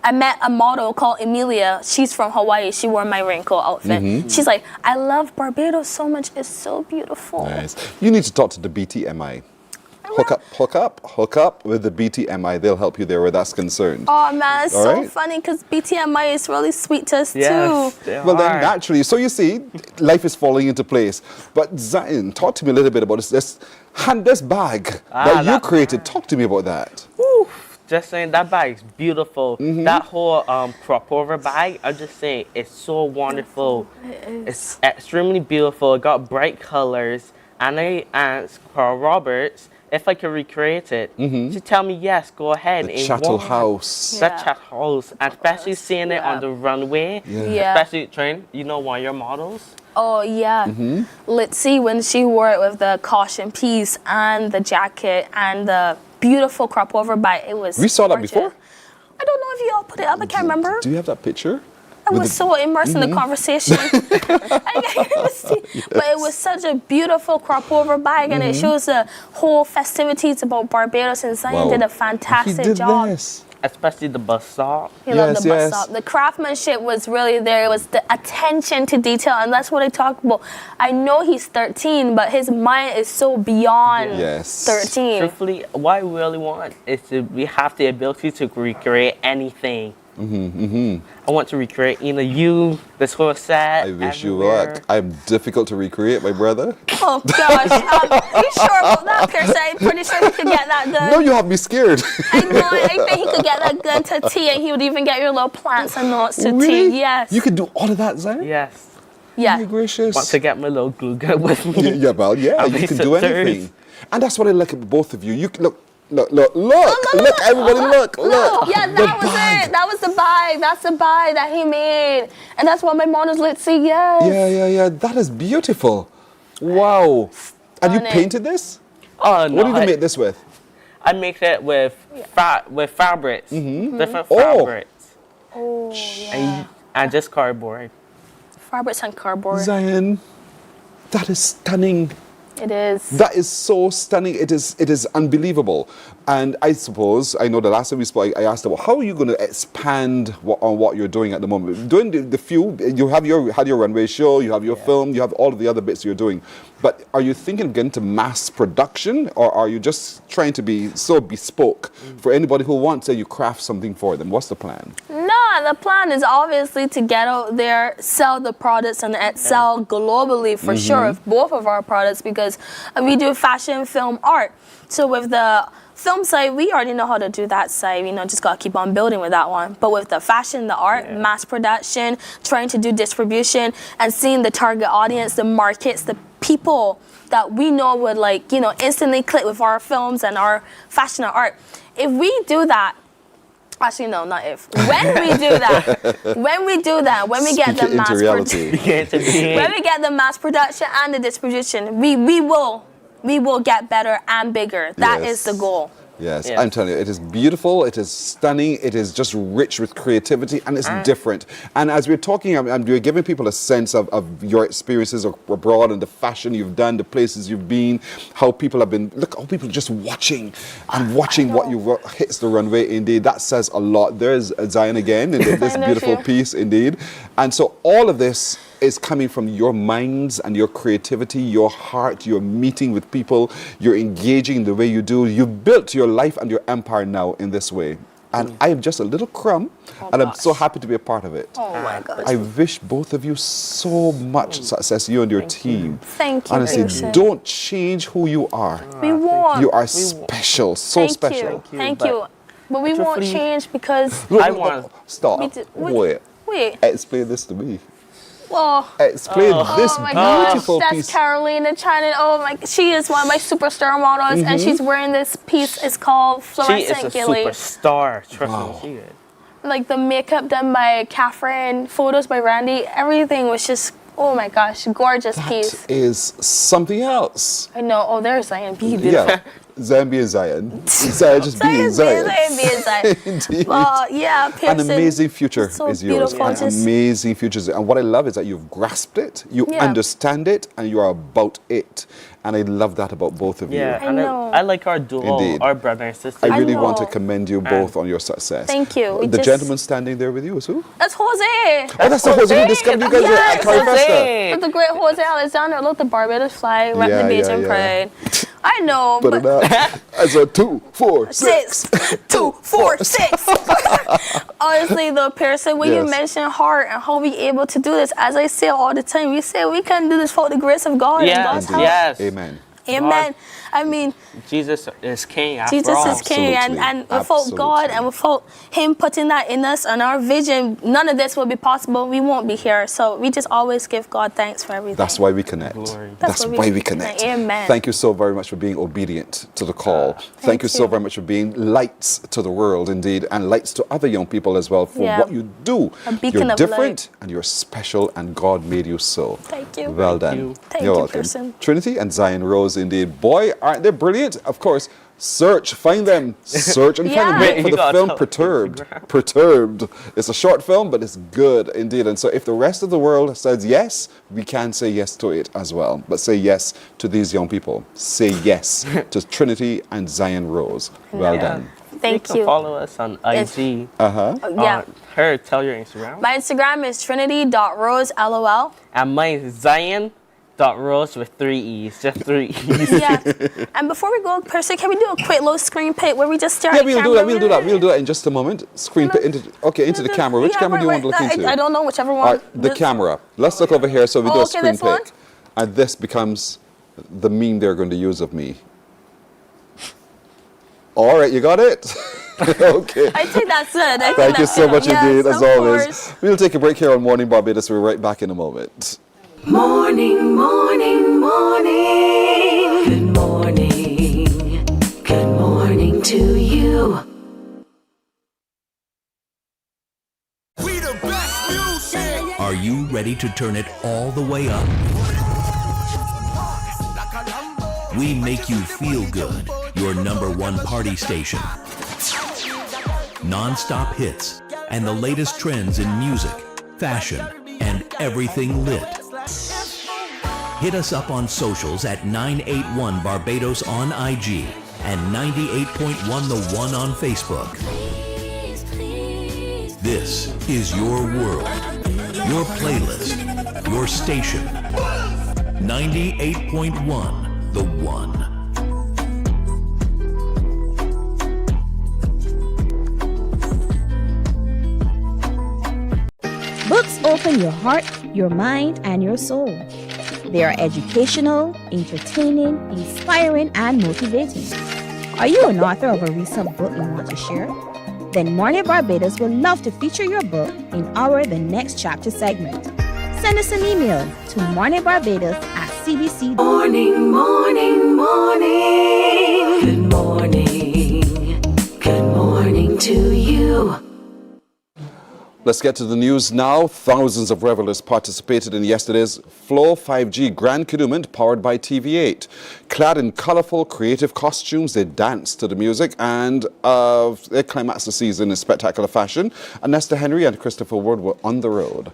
I met a model called Emilia. She's from Hawaii. She wore my raincoat outfit. She's like, I love Barbados so much. It's so beautiful.
Nice. You need to talk to the BTMI. Hook up with the BTMI. They'll help you there where that's concerned.
Oh man, it's so funny because BTMI is really sweet to us too.
Well then naturally, so you see, life is falling into place. But Zion, talk to me a little bit about this bag that you created. Talk to me about that.
Woo. Just saying, that bag is beautiful. That whole crop over bag, I'm just saying, it's so wonderful. It's extremely beautiful. It got bright colors. And I asked Carl Roberts if I could recreate it. She tell me, yes, go ahead.
The Chattel House.
That Chattel House. And especially seeing it on the runway. Especially, Train, you know one of your models?
Oh, yeah. Let's see, when she wore it with the caution piece and the jacket and the beautiful crop over bike, it was
We saw
gorgeous.
that before?
I don't know if you all put it up. I can't remember.
Do you have that picture?
I was so immersed in the conversation. I can't even see. But it was such a beautiful crop over bag, and it shows the whole festivities about Barbados, and Zion did a fantastic job.
Especially the bus stop.
He loved the bus stop. The craftsmanship was really there. It was the attention to detail, and that's what I talk about. I know he's 13, but his mind is so beyond 13.
Truthfully, what I really want is we have the ability to recreate anything. I want to recreate you, this whole set.
I wish you luck. I'm difficult to recreate, my brother.
Oh gosh, are you sure about that, Pierce? I'm pretty sure he could get that done.
No, you have me scared.
I know, I think he could get that done to tea, and he would even get your little plants and notes to tea. Yes.
You could do all of that, Zion?
Yes.
Yeah.
Oh my gracious.
Want to get my little glue gun with me.
Yeah, well, yeah,
I'll
you
be
can
so
do anything.
serious.
And that's what I like about both of you. You can look, everybody, look.
Yeah, that was it. That was the bag. That's the bag that he made. And that's what my models let's see, yes.
Yeah. That is beautiful. Wow. And you painted this?
Oh, no.
What did you make this with?
I make it with fabrics, different
Oh.
fabrics,
Oh, yeah.
and just cardboard.
Fabrics and cardboard.
Zion, that is stunning.
It is.
That is so stunning. It is unbelievable. And I suppose, I know the last time we spoke, I asked about how are you going to expand on what you're doing at the moment? Doing the few, you had your runway show, you have your film, you have all of the other bits you're doing. But are you thinking of getting to mass production, or are you just trying to be so bespoke for anybody who wants that you craft something for them? What's the plan?
No, the plan is obviously to get out there, sell the products, and sell globally for sure with both of our products, because we do fashion, film, art. So with the film side, we already know how to do that side. Just got to keep on building with that one. But with the fashion, the art, mass production, trying to do distribution, and seeing the target audience, the markets, the people that we know would instantly click with our films and our fashion and art. If we do that, actually no, not if. When we do that, when we get the mass production, when we get the mass production and the distribution, we will get better and bigger. That is the goal.
Yes, I'm telling you, it is beautiful, it is stunning, it is just rich with creativity, and it's different. And as we're talking, you're giving people a sense of your experiences abroad and the fashion you've done, the places you've been, how people have been, look, how people just watching what you hits the runway, indeed. That says a lot. There's Zion again in this beautiful piece, indeed. And so all of this is coming from your minds and your creativity, your heart, your meeting with people, you're engaging the way you do. You've built your life and your empire now in this way. And I am just a little crumb, and I'm so happy to be a part of it.
Oh my gosh.
I wish both of you so much success, you and your team.
Thank you.
Honestly, don't change who you are.
We won't.
You are special, so special.
Thank you. But we won't change because
I want.
Stop. Wait. Explain this to me.
Well,
explain this beautiful
that's
piece.
That's Carolina China. Oh my, she is one of my superstar models, and she's wearing this piece. It's called Fluorescent Gilly.
She is a superstar. Trust me, she is.
Like the makeup done by Catherine, photos by Randy, everything was just, oh my gosh, gorgeous piece.
That is something else.
I know. Oh, there's Zion. Beautiful.
Yeah. Zion being Zion. Zion just being Zion.
Indeed. Well, yeah, Pearson.
An amazing future
so
is yours.
Beautiful.
An amazing future. And what I love is that you've grasped it, you understand it, and you are about it. And I love that about both of you.
Yeah, and I like our duo,
Indeed.
our brother and sister.
I really want to commend you both on your success.
Thank you.
The gentleman standing there with you is who?
That's Jose.
Oh, that's the Jose who discovered you guys at Carifesta.
That's the great Jose Alexander. Look, the Barbados flag, rep the Beijing Pride. I know, but
as a 2, 4, 6.
2, 4, 6. Honestly, though, Pearson, when you mention heart and how we able to do this, as I say all the time, we say we can do this for the grace of God and God's help.
Yes.
Amen.
Amen. I mean,
Jesus is king.
Jesus is king, and without God and without Him putting that in us and our vision, none of this would be possible. We won't be here. So we just always give God thanks for everything.
That's why we connect. That's why we connect.
Amen.
Thank you so very much for being obedient to the call. Thank you so very much for being lights to the world, indeed, and lights to other young people as well for what you do.
A beacon
you're
of
different
light.
and you're special, and God made you so.
Thank you.
Well done.
Thank
You're
you,
welcome.
Pearson.
Trinity and Zion Rose, indeed. Boy, aren't they brilliant? Of course. Search, find them. Search and find them. Look for the film Perturbed. Perturbed. It's a short film, but it's good indeed. And so if the rest of the world says yes, we can say yes to it as well. But say yes to these young people. Say yes to Trinity and Zion Rose. Well done.
Thank
you. Can follow us on IG.
Yeah.
Tell your Instagram.
My Instagram is trinity.roselol.
And mine is Zion.Rose with 3 E's, just 3 E's.
Yeah. And before we go, Percy, can we do a quick little screen pick where we just stare at the camera?
Yeah, we'll do that in just a moment. Screen pick into the camera. Which camera do you want to look into?
I don't know, whichever one.
The camera. Let's look over here so we do a screen pick. And this becomes the meme they're going to use of me. All right, you got it? Okay.
I think that's it.
Thank you so much indeed, as always. We'll take a break here on Morning Barbados. We'll be right back in a moment.
Morning, morning, morning. Good morning. Good morning to you.
Are you ready to turn it all the way up? We make you feel good. Your #1 party station. Non-stop hits and the latest trends in music, fashion, and everything lit. Hit us up on socials at 981 Barbados on IG and 98.1 The One on Facebook. This is your world, your playlist, your station. 98.1 The One.
Books open your heart, your mind, and your soul. They are educational, entertaining, inspiring, and motivating. Are you an author of a recent book you want to share? Then Mornin Barbados would love to feature your book in our The Next Chapter segment. Send us an email to morninbarbados@cbc.
Morning, morning, morning. Good morning. Good morning to you.
Let's get to the news now. Thousands of revelers participated in yesterday's Flow 5G Grand Cadouement powered by TV8. Clad in colorful, creative costumes, they danced to the music and they climaxed the season in spectacular fashion. Nesta Henry and Christopher Ward were on the road.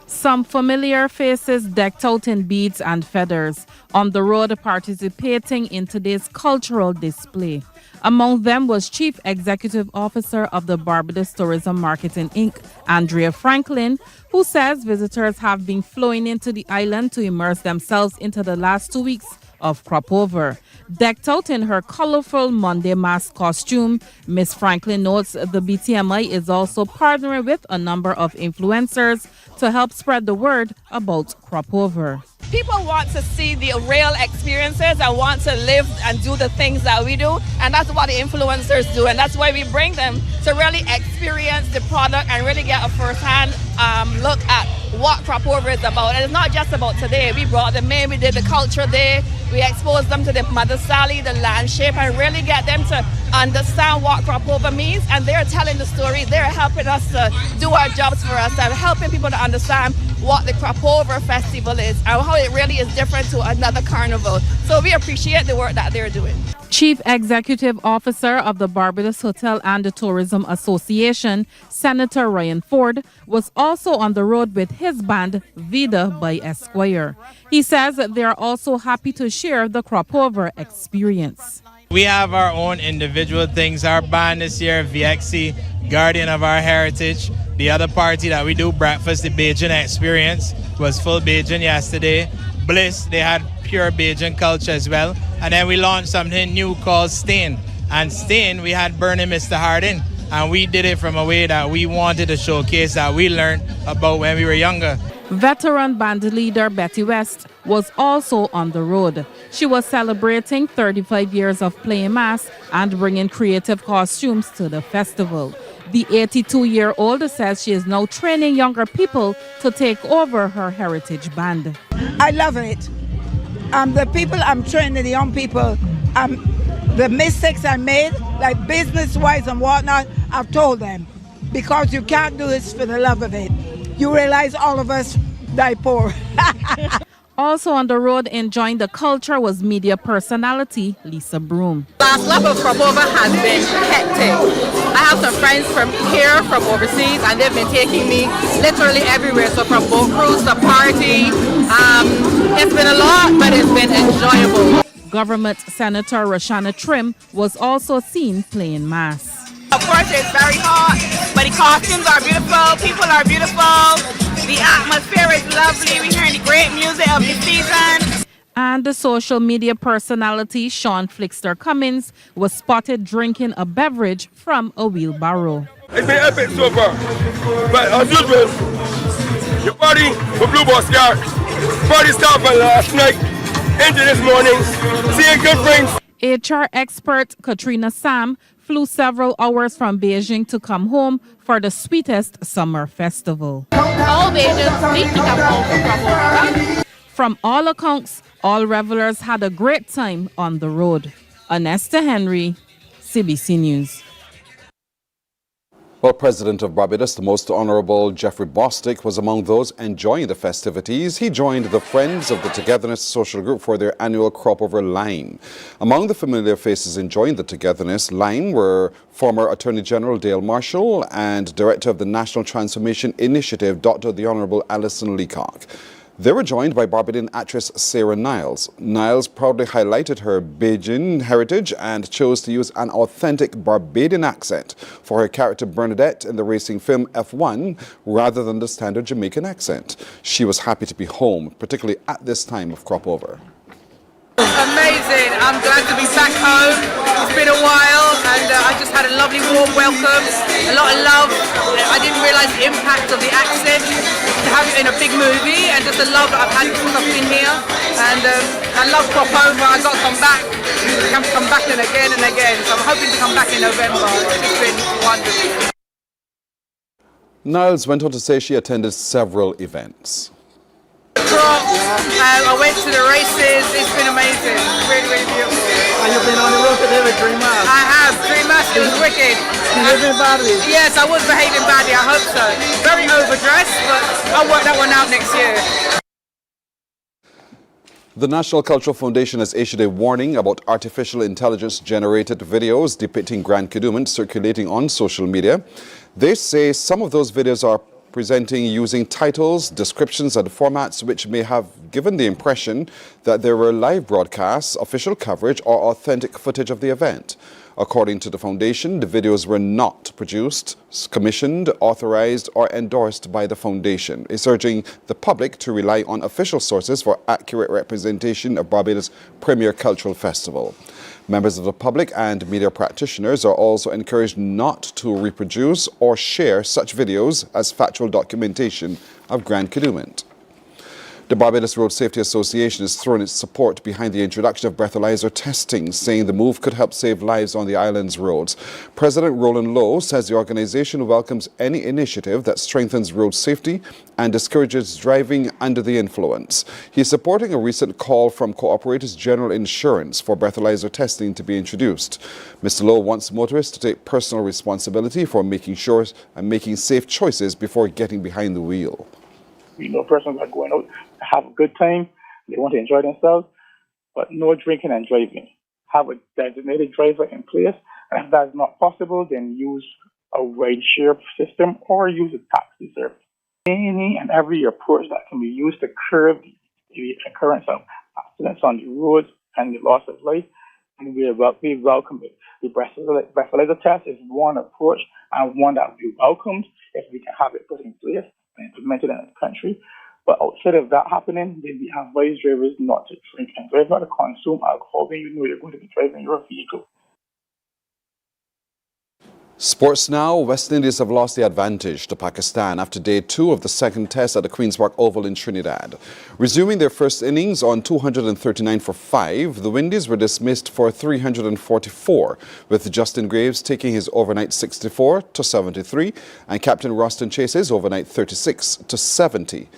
Some familiar faces decked out in beads and feathers on the road participating in today's cultural display. Among them was Chief Executive Officer of the Barbados Tourism Marketing Inc., Andrea Franklin, who says visitors have been flowing into the island to immerse themselves into the last 2 weeks of crop over. Decked out in her colorful Monday mask costume, Miss Franklin notes the BTMI is also partnering with a number of influencers to help spread the word about crop over.
People want to see the real experiences and want to live and do the things that we do, and that's what the influencers do, and that's why we bring them to really experience the product and really get a first-hand look at what crop over is about. And it's not just about today. We brought them in, we did the culture day, we exposed them to the Mother Sally, the landscape, and really get them to understand what crop over means, and they're telling the story. They're helping us to do our jobs for us and helping people to understand what the crop over festival is and how it really is different to another carnival. So we appreciate the work that they're doing.
Chief Executive Officer of the Barbados Hotel and Tourism Association, Senator Ryan Ford, was also on the road with his band, Vida by Esquire. He says that they are also happy to share the crop over experience.
We have our own individual things. Our band this year, VXC, Guardian of Our Heritage. The other party that we do, Breakfast, the Bajan Experience, was full Bajan yesterday. Bliss, they had pure Bajan culture as well. And then we launched something new called Stain. And Stain, we had Burning Mr. Hardin. And we did it from a way that we wanted to showcase that we learned about when we were younger.
Veteran band leader Betty West was also on the road. She was celebrating 35 years of playing mass and bringing creative costumes to the festival. The 82-year-old says she is now training younger people to take over her heritage band.
I love it. The people I'm training, the young people, the mistakes I made, like business-wise and whatnot, I've told them. Because you can't do this for the love of it. You realize all of us die poor.
Also on the road enjoying the culture was media personality Lisa Broom.
Last lap of crop over has been hectic. I have some friends from here, from overseas, and they've been taking me literally everywhere. So from boat cruise to party, it's been a lot, but it's been enjoyable.
Government Senator Roshana Trim was also seen playing mass.
Of course, it's very hot, but the costumes are beautiful, people are beautiful, the atmosphere is lovely, we're hearing the great music of the season.
And the social media personality Sean Flickster Cummins was spotted drinking a beverage from a wheelbarrow.
It's been epic so far, but as usual, the party for Blue Ball Scar, party started last night into this morning, seeing good friends.
HR expert Katrina Sam flew several hours from Beijing to come home for the sweetest summer festival.
All Bajans need to come home for Crop Over.
From all accounts, all revelers had a great time on the road. Anesta Henry, CBC News.
Well, President of Barbados, the Most Honorable Jeffrey Bostic, was among those enjoying the festivities. He joined the Friends of the Togetherness social group for their annual crop over line. Among the familiar faces enjoying the Togetherness line were former Attorney General Dale Marshall and Director of the National Transformation Initiative, Dr. the Honorable Alison Leacock. They were joined by Barbadian actress Sarah Niles. Niles proudly highlighted her Bajan heritage and chose to use an authentic Barbadian accent for her character Bernadette in the racing film F1 rather than the standard Jamaican accent. She was happy to be home, particularly at this time of crop over.
Amazing. I'm glad to be back home. It's been a while and I just had a lovely warm welcome, a lot of love. I didn't realise the impact of the accent, to have it in a big movie, and just the love that I've had since I've been here. And I love Crop Over. I got to come back and again and again. So I'm hoping to come back in November. It's just been wonderful.
Niles went on to say she attended several events.
I went to the races. It's been amazing. Really, really beautiful.
Have you been on the road today with Dream Mask?
I have. Dream Mask, it was wicked.
Behaving badly?
Yes, I was behaving badly. I hope so. Very overdressed, but I'll work that one out next year.
The National Cultural Foundation has issued a warning about artificial intelligence-generated videos depicting Grand Kadooment circulating on social media. They say some of those videos are presenting using titles, descriptions and formats which may have given the impression that there were live broadcasts, official coverage or authentic footage of the event. According to the foundation, the videos were not produced, commissioned, authorized or endorsed by the foundation. It's urging the public to rely on official sources for accurate representation of Barbados' premier cultural festival. Members of the public and media practitioners are also encouraged not to reproduce or share such videos as factual documentation of Grand Kadooment. The Barbados Road Safety Association has thrown its support behind the introduction of breathalyzer testing, saying the move could help save lives on the island's roads. President Roland Lowe says the organization welcomes any initiative that strengthens road safety and discourages driving under the influence. He's supporting a recent call from Cooperators General Insurance for breathalyzer testing to be introduced. Mr. Lowe wants motorists to take personal responsibility for making sure and making safe choices before getting behind the wheel.
We know persons are going out to have a good time, they want to enjoy themselves, but no drinking and driving. Have a designated driver in place, and if that's not possible, then use a ride share system or use a taxi service. Any and every approach that can be used to curb the occurrence of accidents on the roads and the loss of life, and we welcome it. The breathalyzer test is one approach and one that we welcomed if we can have it put in place and implemented in the country. But outside of that happening, then we advise drivers not to drink and drive, not to consume alcohol when you know you're going to be driving your vehicle.
Sports now. West Indies have lost the advantage to Pakistan after day 2 of the second test at the Queen's Park Oval in Trinidad. Resuming their first innings on 239 for 5, the Windies were dismissed for 344, with Justin Graves taking his overnight 64 to 73 and Captain Roston Chase's overnight 36 to 70.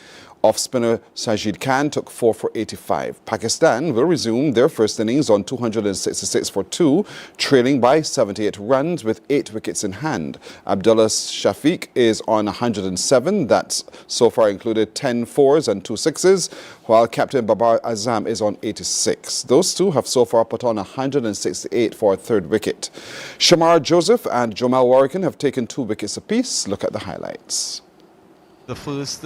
Off-spinner Sajid Khan took 4 for 85. Pakistan will resume their first innings on 266 for 2, trailing by 78 runs with 8 wickets in hand. Abdullah Shafiq is on 107. That's so far included 10 fours and 2 sixes, while Captain Babar Azam is on 86. Those two have so far put on 168 for a third wicket. Shamar Joseph and Jomal Warrican have taken 2 wickets apiece. Look at the highlights.
The first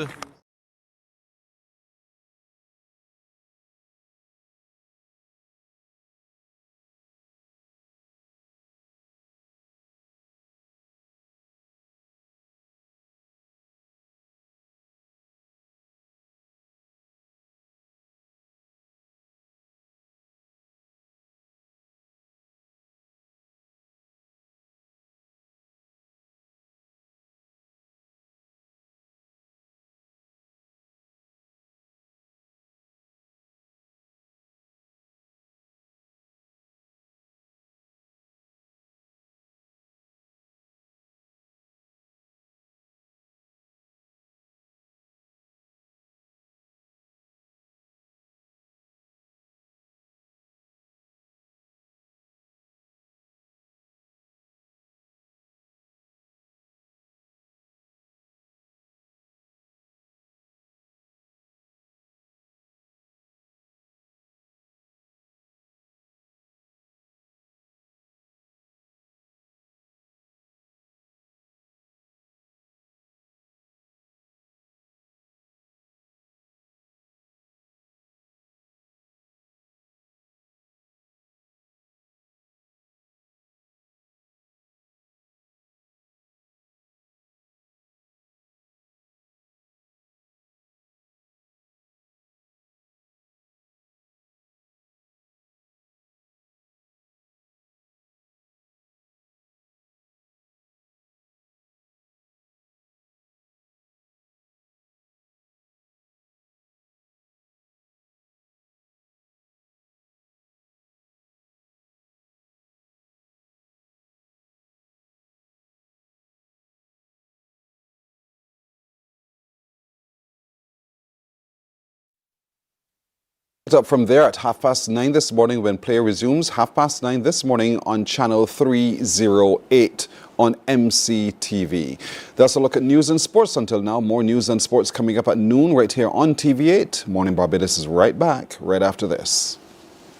Up from there at 9:30 this morning when play resumes. 9:30 this morning on channel 308 on MCTV. That's a look at news and sports until now. More news and sports coming up at noon right here on TV8. Morning Barbados is right back right after this.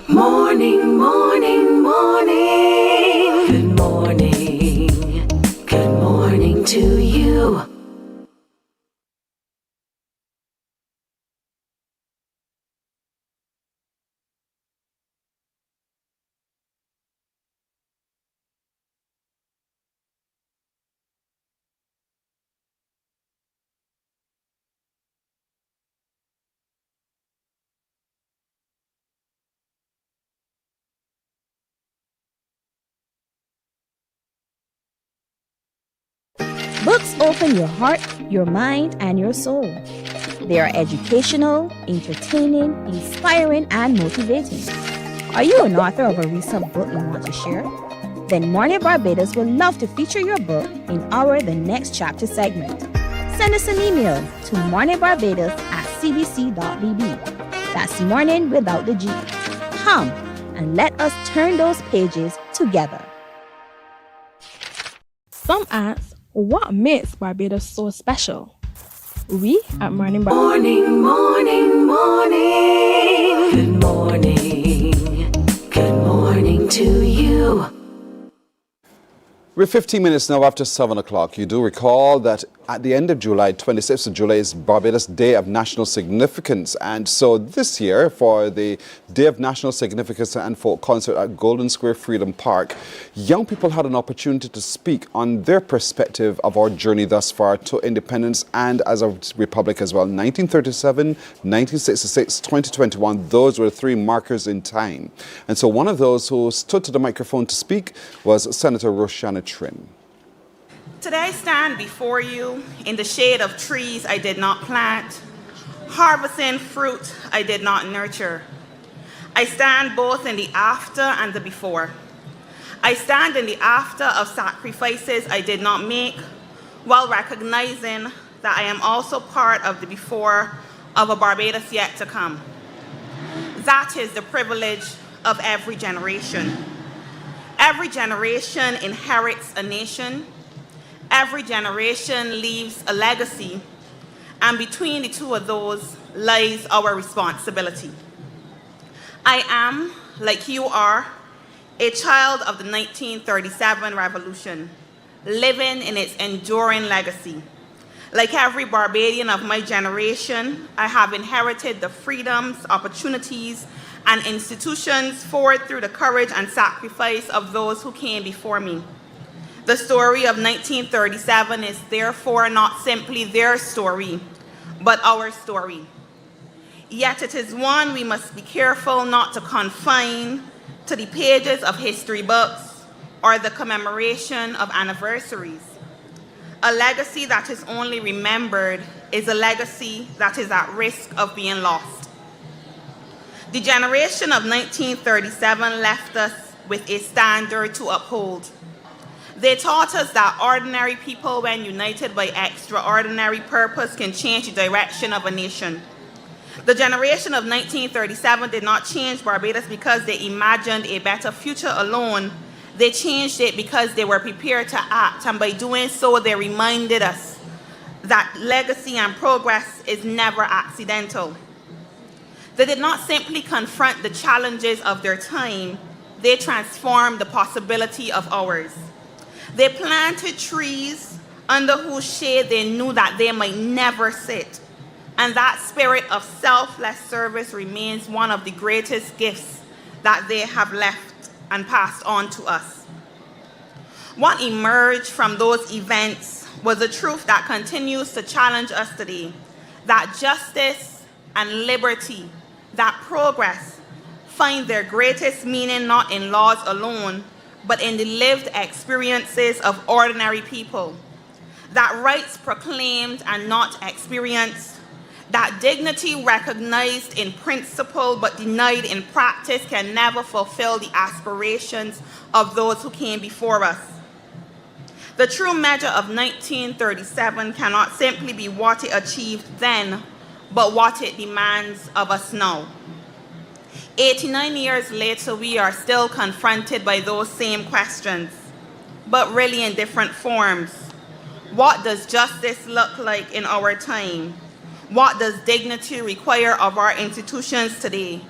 Morning, morning, morning. Good morning. Good morning to you.
Books open your heart, your mind, and your soul. They are educational, entertaining, inspiring, and motivating. Are you an author of a recent book you want to share? Then Mornin Barbados would love to feature your book in our The Next Chapter segment. Send us an email to morninbarbados@cbc.bb. That's morning without the G. Come and let us turn those pages together.
Some ask, what makes Barbados so special? We at Mornin Barbados.
Morning, morning, morning. Good morning. Good morning to you.
We're 15 minutes now after 7 o'clock. You do recall that at the end of July, 26th of July, is Barbados Day of National Significance. And so this year, for the Day of National Significance and Folk Concert at Golden Square Freedom Park, young people had an opportunity to speak on their perspective of our journey thus far to independence and as a republic as well. 1937, 1966, 2021, those were the three markers in time. And so one of those who stood to the microphone to speak was Senator Roshana Trim.
Today I stand before you in the shade of trees I did not plant, harvesting fruit I did not nurture. I stand both in the after and the before. I stand in the after of sacrifices I did not make, while recognizing that I am also part of the before of a Barbados yet to come. That is the privilege of every generation. Every generation inherits a nation. Every generation leaves a legacy, and between the two of those lies our responsibility. I am, like you are, a child of the 1937 revolution, living in its enduring legacy. Like every Barbadian of my generation, I have inherited the freedoms, opportunities, and institutions forged through the courage and sacrifice of those who came before me. The story of 1937 is therefore not simply their story, but our story. Yet it is one we must be careful not to confine to the pages of history books or the commemoration of anniversaries. A legacy that is only remembered is a legacy that is at risk of being lost. The generation of 1937 left us with a standard to uphold. They taught us that ordinary people, when united by extraordinary purpose, can change the direction of a nation. The generation of 1937 did not change Barbados because they imagined a better future alone. They changed it because they were prepared to act, and by doing so, they reminded us that legacy and progress is never accidental. They did not simply confront the challenges of their time, they transformed the possibility of ours. They planted trees under whose shade they knew that they might never sit. And that spirit of selfless service remains one of the greatest gifts that they have left and passed on to us. What emerged from those events was a truth that continues to challenge us today, that justice and liberty, that progress, find their greatest meaning not in laws alone, but in the lived experiences of ordinary people, that rights proclaimed and not experienced, that dignity recognized in principle but denied in practice can never fulfill the aspirations of those who came before us. The true measure of 1937 cannot simply be what it achieved then, but what it demands of us now. 89 years later, we are still confronted by those same questions, but really in different forms. What does justice look like in our time? What does dignity require of our institutions today?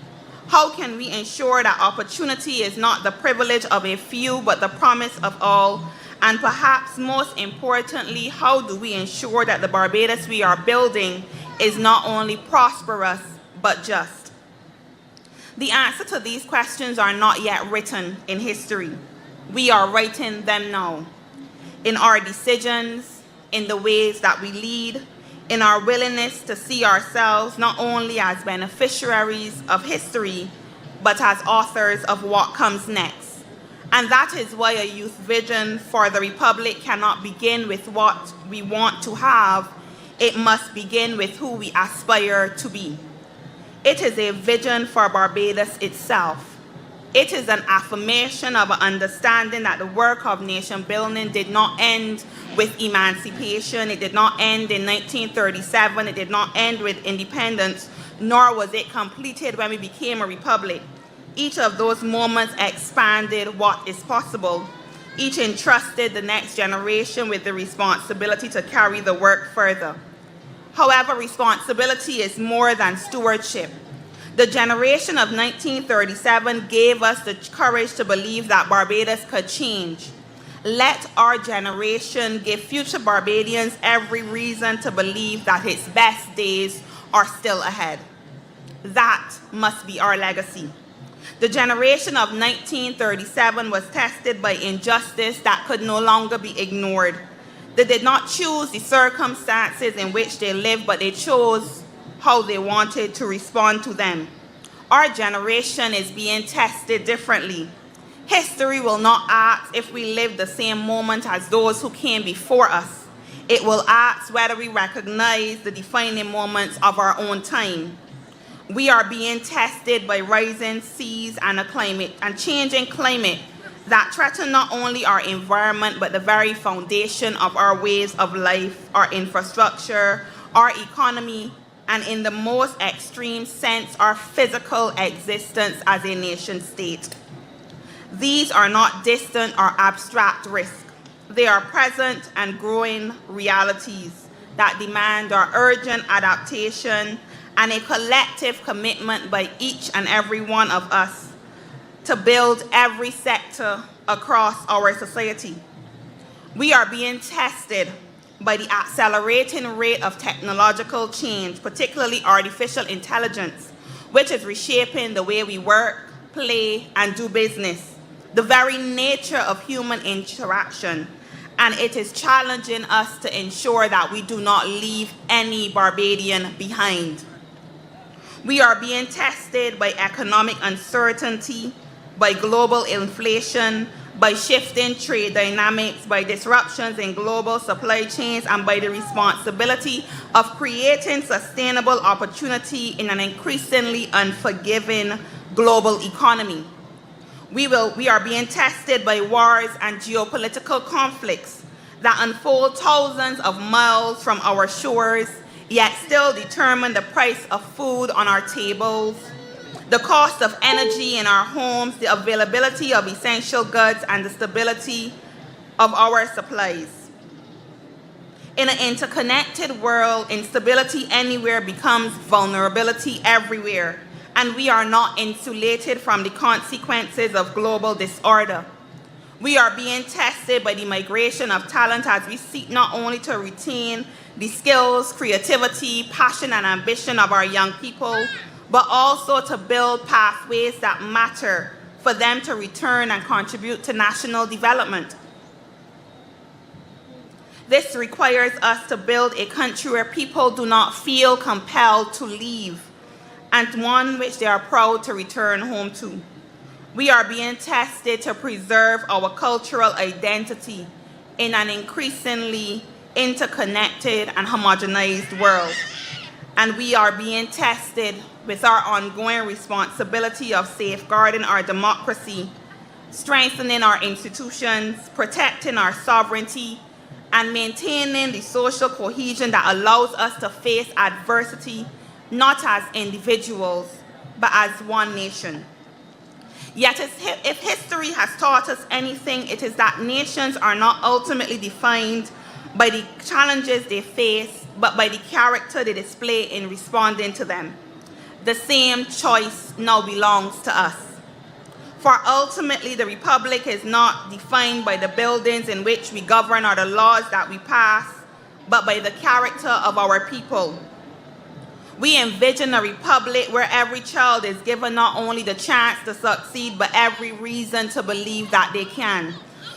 How can we ensure that opportunity is not the privilege of a few, but the promise of all? And perhaps most importantly, how do we ensure that the Barbados we are building is not only prosperous, but just? The answer to these questions are not yet written in history. We are writing them now. In our decisions, in the ways that we lead, in our willingness to see ourselves not only as beneficiaries of history, but as authors of what comes next. And that is why a youth vision for the Republic cannot begin with what we want to have. It must begin with who we aspire to be. It is a vision for Barbados itself. It is an affirmation of an understanding that the work of nation building did not end with emancipation. It did not end in 1937. It did not end with independence, nor was it completed when we became a republic. Each of those moments expanded what is possible. Each entrusted the next generation with the responsibility to carry the work further. However, responsibility is more than stewardship. The generation of 1937 gave us the courage to believe that Barbados could change. Let our generation give future Barbadians every reason to believe that its best days are still ahead. That must be our legacy. The generation of 1937 was tested by injustice that could no longer be ignored. They did not choose the circumstances in which they lived, but they chose how they wanted to respond to them. Our generation is being tested differently. History will not ask if we live the same moment as those who came before us. It will ask whether we recognize the defining moments of our own time. We are being tested by rising seas and a changing climate that threaten not only our environment, but the very foundation of our ways of life, our infrastructure, our economy, and in the most extreme sense, our physical existence as a nation state. These are not distant or abstract risks. They are present and growing realities that demand our urgent adaptation and a collective commitment by each and every one of us to build every sector across our society. We are being tested by the accelerating rate of technological change, particularly artificial intelligence, which is reshaping the way we work, play, and do business, the very nature of human interaction, and it is challenging us to ensure that we do not leave any Barbadian behind. We are being tested by economic uncertainty, by global inflation, by shifting trade dynamics, by disruptions in global supply chains, and by the responsibility of creating sustainable opportunity in an increasingly unforgiving global economy. We are being tested by wars and geopolitical conflicts that unfold thousands of miles from our shores, yet still determine the price of food on our tables, the cost of energy in our homes, the availability of essential goods, and the stability of our supplies. In an interconnected world, instability anywhere becomes vulnerability everywhere, and we are not insulated from the consequences of global disorder. We are being tested by the migration of talent as we seek not only to retain the skills, creativity, passion, and ambition of our young people, but also to build pathways that matter for them to return and contribute to national development. This requires us to build a country where people do not feel compelled to leave, and one which they are proud to return home to. We are being tested to preserve our cultural identity in an increasingly interconnected and homogenized world. And we are being tested with our ongoing responsibility of safeguarding our democracy, strengthening our institutions, protecting our sovereignty, and maintaining the social cohesion that allows us to face adversity not as individuals, but as one nation. Yet if history has taught us anything, it is that nations are not ultimately defined by the challenges they face, but by the character they display in responding to them. The same choice now belongs to us. For ultimately, the Republic is not defined by the buildings in which we govern or the laws that we pass, but by the character of our people. We envision a republic where every child is given not only the chance to succeed, but every reason to believe that they can.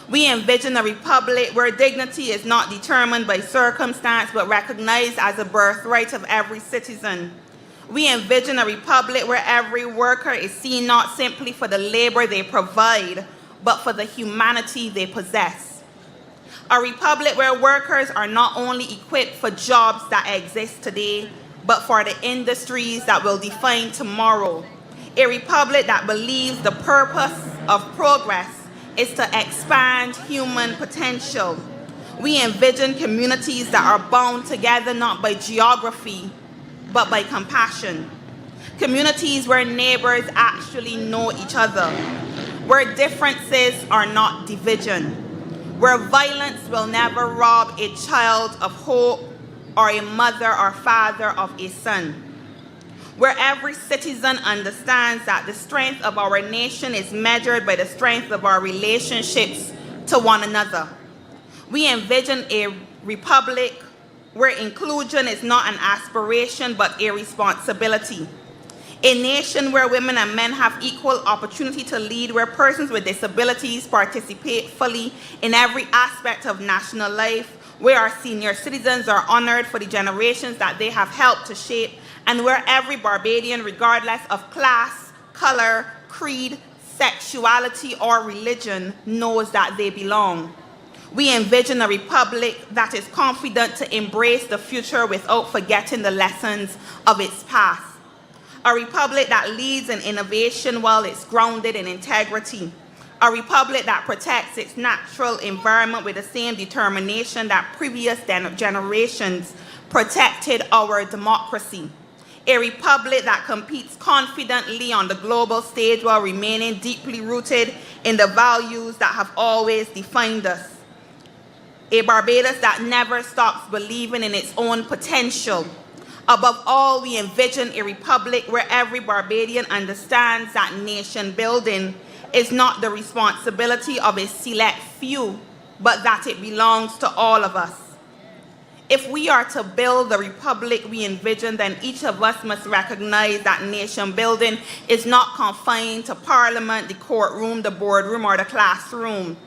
We envision a republic where dignity is not determined by circumstance, but recognized as a birthright of every citizen. We envision a republic where every worker is seen not simply for the labor they provide, but for the humanity they possess. A republic where workers are not only equipped for jobs that exist today, but for the industries that will define tomorrow. A republic that believes the purpose of progress is to expand human potential. We envision communities that are bound together not by geography, but by compassion. Communities where neighbors actually know each other, where differences are not division, where violence will never rob a child of hope or a mother or father of a son, where every citizen understands that the strength of our nation is measured by the strength of our relationships to one another. We envision a republic where inclusion is not an aspiration but a responsibility. A nation where women and men have equal opportunity to lead, where persons with disabilities participate fully in every aspect of national life, where our senior citizens are honored for the generations that they have helped to shape, and where every Barbadian, regardless of class, color, creed, sexuality, or religion, knows that they belong. We envision a republic that is confident to embrace the future without forgetting the lessons of its past. A republic that leads in innovation while it's grounded in integrity. A republic that protects its natural environment with the same determination that previous generations protected our democracy. A republic that competes confidently on the global stage while remaining deeply rooted in the values that have always defined us. A Barbados that never stops believing in its own potential. Above all, we envision a republic where every Barbadian understands that nation building is not the responsibility of a select few, but that it belongs to all of us. If we are to build the republic we envision, then each of us must recognize that nation building is not confined to Parliament, the courtroom, the boardroom, or the classroom.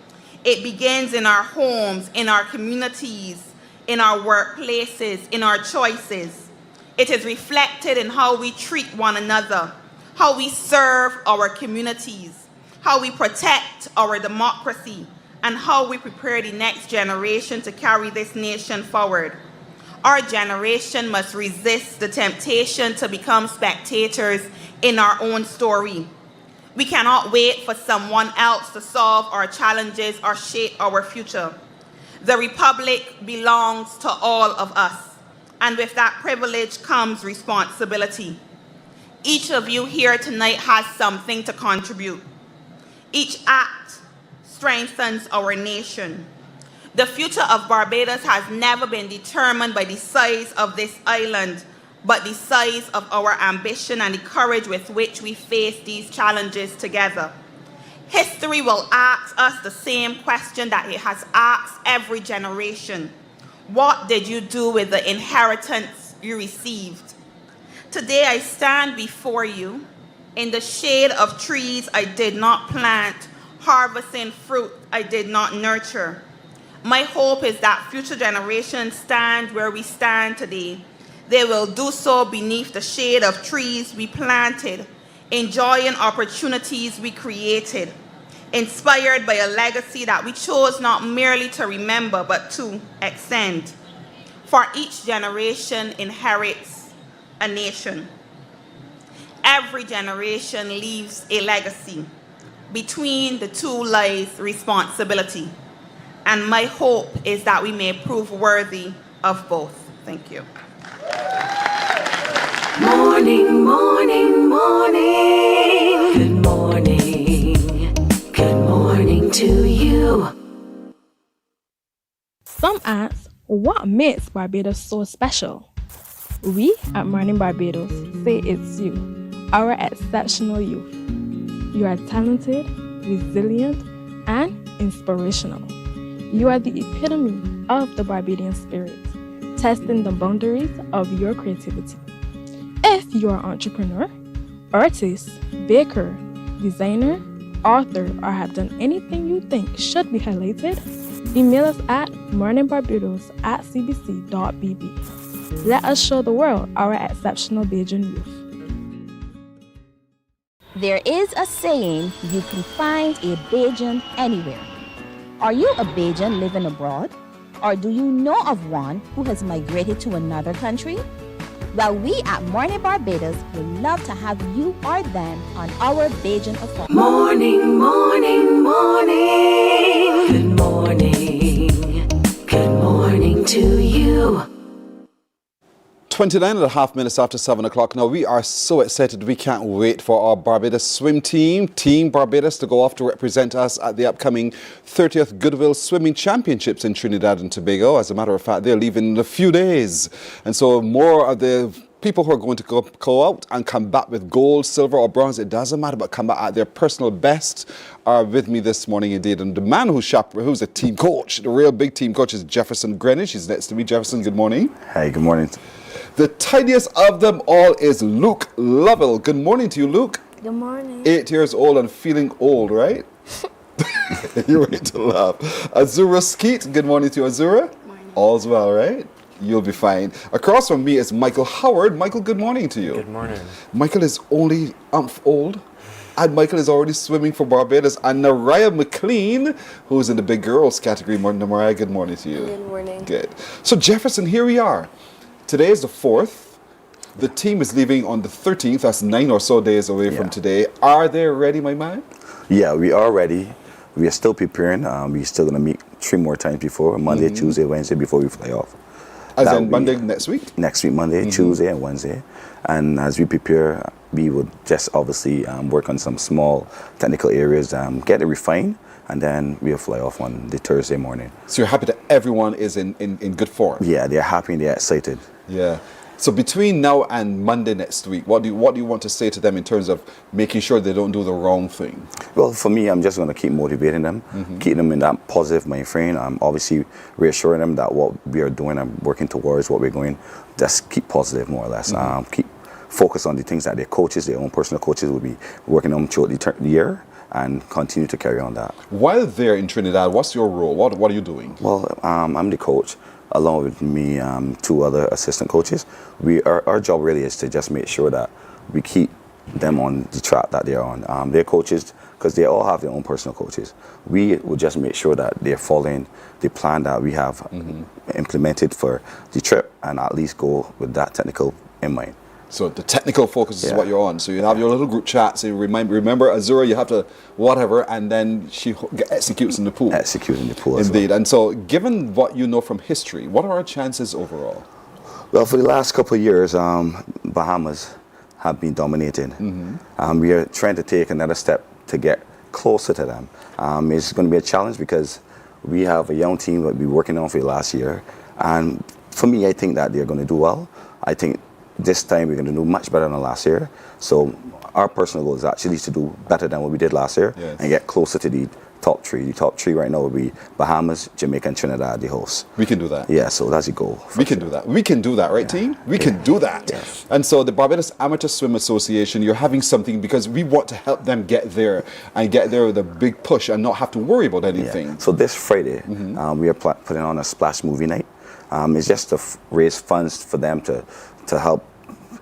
It begins in our homes, in our communities, in our workplaces, in our choices. It is reflected in how we treat one another, how we serve our communities, how we protect our democracy, and how we prepare the next generation to carry this nation forward. Our generation must resist the temptation to become spectators in our own story. We cannot wait for someone else to solve our challenges or shape our future. The Republic belongs to all of us, and with that privilege comes responsibility. Each of you here tonight has something to contribute. Each act strengthens our nation. The future of Barbados has never been determined by the size of this island, but the size of our ambition and the courage with which we face these challenges together. History will ask us the same question that it has asked every generation. What did you do with the inheritance you received? Today I stand before you in the shade of trees I did not plant, harvesting fruit I did not nurture. My hope is that future generations stand where we stand today. They will do so beneath the shade of trees we planted, enjoying opportunities we created, inspired by a legacy that we chose not merely to remember, but to extend. For each generation inherits a nation. Every generation leaves a legacy. Between the two lies responsibility. And my hope is that we may prove worthy of both. Thank you.
Morning, morning, morning. Good morning. Good morning to you.
Some ask, what makes Barbados so special? We at Mornin Barbados say it's you, our exceptional youth. You are talented, resilient, and inspirational. You are the epitome of the Barbadian spirit, testing the boundaries of your creativity. If you are an entrepreneur, artist, baker, designer, author, or have done anything you think should be highlighted, email us at morninbarbados@cbc.bb. Let us show the world our exceptional Bajan youth.
There is a saying, you can find a Bajan anywhere. Are you a Bajan living abroad? Or do you know of one who has migrated to another country? Well, we at Mornin Barbados would love to have you or them on our Bajan Affair.
Morning, morning, morning. Good morning. Good morning to you.
29 and a half minutes after 7 o'clock. Now, we are so excited. We can't wait for our Barbados swim team, Team Barbados, to go off to represent us at the upcoming 30th Goodwill Swimming Championships in Trinidad and Tobago. As a matter of fact, they're leaving in a few days. And so more of the people who are going to go out and come back with gold, silver or bronze, it doesn't matter, but come back at their personal best, are with me this morning indeed. And the man who's a team coach, the real big team coach, is Jefferson Greenwich. He's next to me. Jefferson, good morning.
Hey, good morning.
The tiniest of them all is Luke Lovell. Good morning to you, Luke.
Good morning.
8 years old and feeling old, right? You're ready to laugh. Azura Skeet, good morning to you, Azura. Morning. All's well, right? You'll be fine. Across from me is Michael Howard. Michael, good morning to you.
Good morning.
Michael is only old. And Michael is already swimming for Barbados. And Naraya McLean, who's in the big girls category. Naraya, good morning to you.
Good morning.
Good. So Jefferson, here we are. Today is the 4th. The team is leaving on the 13th. That's 9 or so days away from today. Are they ready, my man?
Yeah, we are ready. We are still preparing. We're still going to meet 3 more times before, Monday, Tuesday, Wednesday, before we fly off.
As in Monday next week?
Next week, Monday, Tuesday, and Wednesday. And as we prepare, we will just obviously work on some small technical areas, get it refined, and then we'll fly off on the Thursday morning.
So you're happy that everyone is in good form?
Yeah, they're happy and they're excited.
Yeah. So between now and Monday next week, what do you want to say to them in terms of making sure they don't do the wrong thing?
Well, for me, I'm just going to keep motivating them, keep them in that positive mind frame. I'm obviously reassuring them that what we are doing and working towards what we're going, just keep positive more or less. Keep focus on the things that their coaches, their own personal coaches, will be working on throughout the year, and continue to carry on that.
While there in Trinidad, what's your role? What are you doing?
Well, I'm the coach. Along with me, 2 other assistant coaches. Our job really is to just make sure that we keep them on the track that they're on. Their coaches, because they all have their own personal coaches. We will just make sure that they're following the plan that we have implemented for the trip, and at least go with that technical in mind.
So the technical focus is what you're on. So you have your little group chat. So you remember Azura, you have to whatever, and then she executes in the pool.
Execute in the pool.
Indeed. And so given what you know from history, what are our chances overall?
Well, for the last couple of years, Bahamas have been dominating. We are trying to take another step to get closer to them. It's going to be a challenge because we have a young team that we've been working on for the last year. And for me, I think that they're going to do well. I think this time we're going to do much better than last year. So our personal goal is actually to do better than what we did last year and get closer to the top 3. The top 3 right now will be Bahamas, Jamaica, and Trinidad, the hosts.
We can do that.
Yeah, so that's the goal.
We can do that. We can do that, right, team? We can do that.
Yes.
And so the Barbados Amateur Swim Association, you're having something because we want to help them get there and get there with a big push and not have to worry about anything.
Yeah. So this Friday, we are putting on a splash movie night. It's just to raise funds for them to help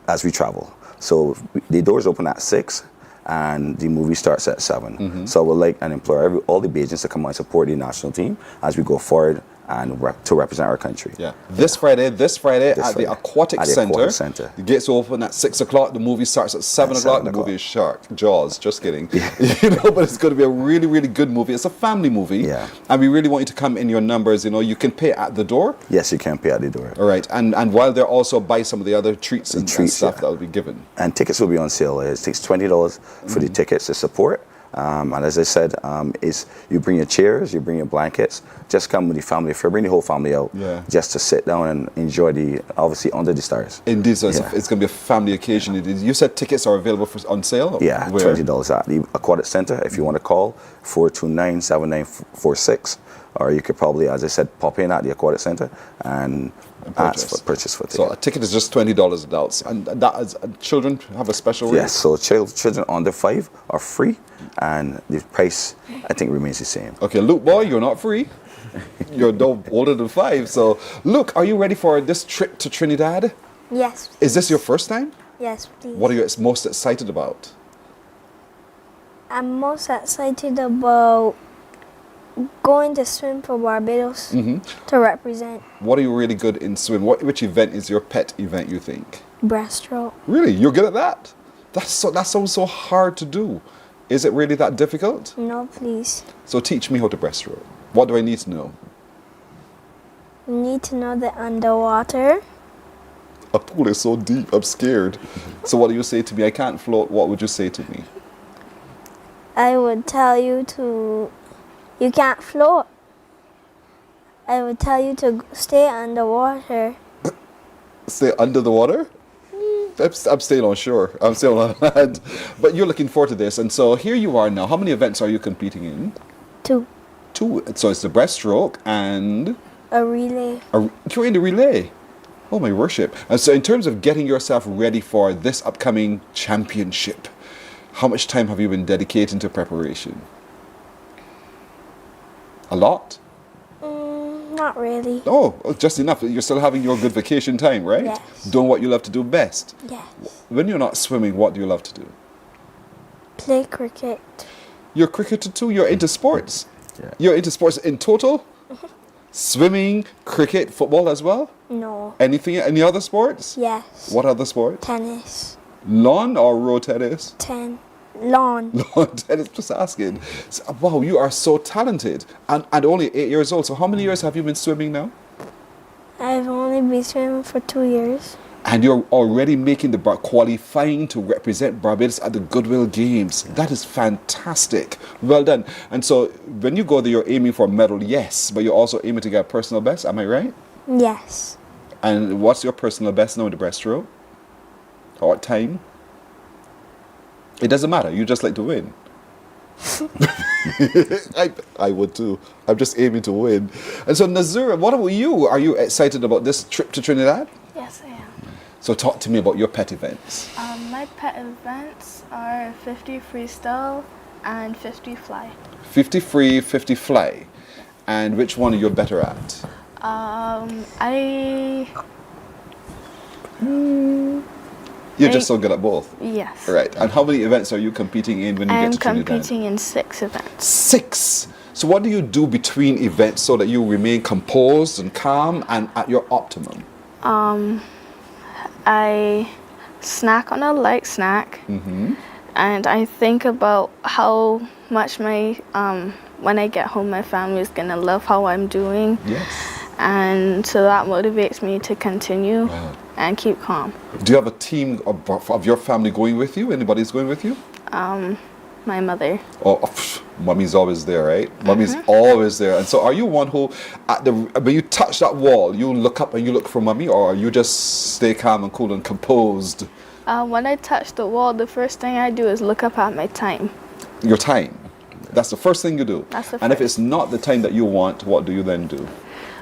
as we travel. So the doors open at 6 and the movie starts at 7. So I would like and implore all the Bajans to come and support the national team as we go forward and to represent our country.
Yeah. This Friday at the Aquatic Center. The gates open at 6 o'clock. The movie starts at 7 o'clock. The movie is Jaws. Just kidding. But it's going to be a really, really good movie. It's a family movie.
Yeah.
And we really want you to come in your numbers. You can pay at the door.
Yes, you can pay at the door.
All right. And while they're also buy some of the other treats and stuff that will be given.
And tickets will be on sale. It takes $20 for the tickets to support. And as I said, you bring your chairs, you bring your blankets, just come with the family. If you bring the whole family out, just to sit down and enjoy obviously under the stars.
Indeed, so it's going to be a family occasion. You said tickets are available on sale?
Yeah, $20 at the Aquatic Center. If you want to call 429-7946, or you could probably, as I said, pop in at the Aquatic Center and purchase for ticket.
So a ticket is just $20 adults, and that is, children have a special rate?
Yes, so children under 5 are free, and the price, I think, remains the same.
Okay, Luke boy, you're not free. You're no older than 5. So, Luke, are you ready for this trip to Trinidad?
Yes.
Is this your first time?
Yes, please.
What are you most excited about?
I'm most excited about going to swim for Barbados to represent.
What are you really good in swim? Which event is your pet event, you think?
Breaststroke.
Really? You're good at that? That sounds so hard to do. Is it really that difficult?
No, please.
So teach me how to breaststroke. What do I need to know?
You need to know the underwater.
A pool is so deep, I'm scared. So what do you say to me? I can't float. What would you say to me?
I would tell you you can't float. I would tell you to stay underwater.
Stay under the water? I'm staying on shore. I'm staying on land. But you're looking forward to this. And so here you are now. How many events are you competing in?
2.
2. So it's the breaststroke and?
A relay.
You're in the relay? Oh, my worship. And so in terms of getting yourself ready for this upcoming championship, how much time have you been dedicating to preparation? A lot?
Not really.
Oh, just enough. You're still having your good vacation time, right?
Yes.
Doing what you love to do best.
Yes.
When you're not swimming, what do you love to do?
Play cricket.
You're a cricketer too? You're into sports? Yeah. You're into sports in total? Swimming, cricket, football as well?
No.
Any other sports?
Yes.
What other sports?
Tennis.
Lawn or road tennis?
Lawn.
Lawn tennis, just asking. So, wow, you are so talented. And only 8 years old. So how many years have you been swimming now?
I've only been swimming for 2 years.
And you're already making the qualifying to represent Barbados at the Goodwill Games. That is fantastic. Well done. And so when you go there, you're aiming for a medal, yes, but you're also aiming to get a personal best. Am I right?
Yes.
And what's your personal best now in the breaststroke? Or what time? It doesn't matter. You just like to win. I would too. I'm just aiming to win. And so Nazura, what about you? Are you excited about this trip to Trinidad?
Yes, I am.
So talk to me about your pet events.
My pet events are 50 freestyle and 50 fly.
50 free, 50 fly. And which one are you better at? You're just so good at both?
Yes.
Right. And how many events are you competing in when you get to Trinidad?
I'm competing in 6 events.
6? So what do you do between events so that you remain composed and calm and at your optimum?
I snack on a light snack, and I think about how much when I get home, my family is gonna love how I'm doing. Yes. And so that motivates me to continue and keep calm.
Do you have a team of your family going with you? Anybody's going with you?
My mother.
Oh, mommy's always there, right? Mommy's always there. And so are you one who, when you touch that wall, you look up and you look for mommy, or you just stay calm and cool and composed?
When I touch the wall, the first thing I do is look up at my time.
Your time? That's the first thing you do?
That's the
And if it's not the time that you want, what do you then do?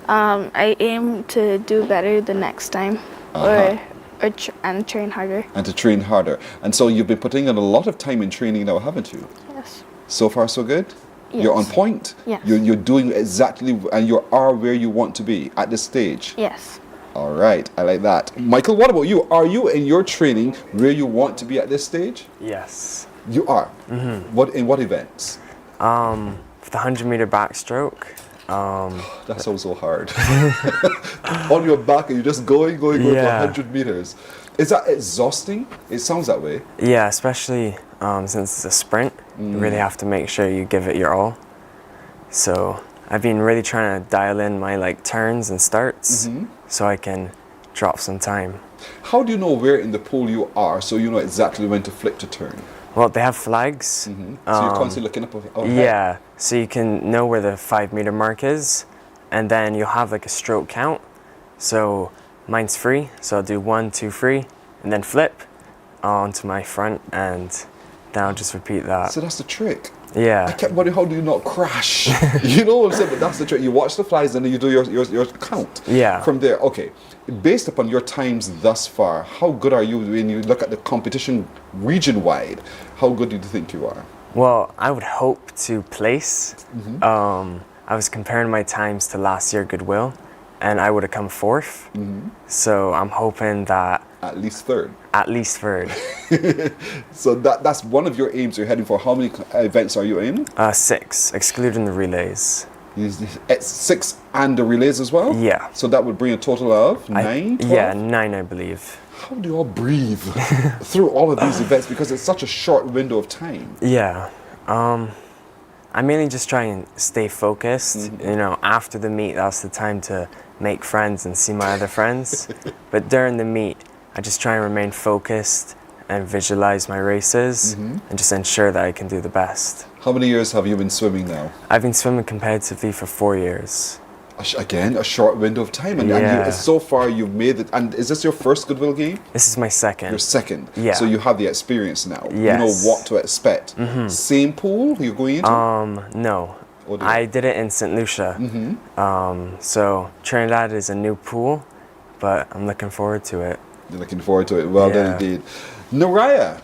I aim to do better the next time, and train harder.
And to train harder. And so you've been putting in a lot of time in training now, haven't you?
Yes.
So far, so good?
Yes.
You're on point?
Yes.
You're doing exactly, and you are where you want to be at this stage?
Yes.
All right, I like that. Michael, what about you? Are you in your training where you want to be at this stage?
Yes.
You are? In what events?
For the 100-meter backstroke,
That sounds so hard. On your back, and you're just going for 100 meters. Is that exhausting? It sounds that way.
Yeah, especially since it's a sprint. You really have to make sure you give it your all. So I've been really trying to dial in my like turns and starts so I can drop some time.
How do you know where in the pool you are so you know exactly when to flip to turn?
Well, they have flags.
So you're constantly looking up ahead?
Yeah, so you can know where the 5 meter mark is, and then you'll have like a stroke count. So mine's free, so I'll do 1, 2, 3, and then flip onto my front, and then I'll just repeat that.
So that's the trick.
Yeah.
I kept wondering, how do you not crash? You know what I'm saying? But that's the trick. You watch the flies and then you do your count.
Yeah.
From there, okay. Based upon your times thus far, how good are you when you look at the competition region-wide? How good do you think you are?
Well, I would hope to place. I was comparing my times to last year Goodwill, and I would have come 4th. So I'm hoping that...
At least 3rd.
At least 3rd.
So that's one of your aims you're heading for. How many events are you in?
6, excluding the relays.
6 and the relays as well?
Yeah.
So that would bring a total of 9, 12?
Yeah, 9, I believe.
How do you all breathe through all of these events? Because it's such a short window of time.
Yeah. I mainly just try and stay focused. You know, after the meet, that's the time to make friends and see my other friends. But during the meet, I just try and remain focused and visualize my races and just ensure that I can do the best.
How many years have you been swimming now?
I've been swimming competitively for 4 years.
Again, a short window of time. And so far you've made it. And is this your first Goodwill game?
This is my second.
Your second?
Yeah.
So you have the experience now.
Yes.
You know what to expect. Same pool you're going into?
No. I did it in St. Lucia. So Trinidad is a new pool, but I'm looking forward to it.
You're looking forward to it. Well done indeed. Naraya,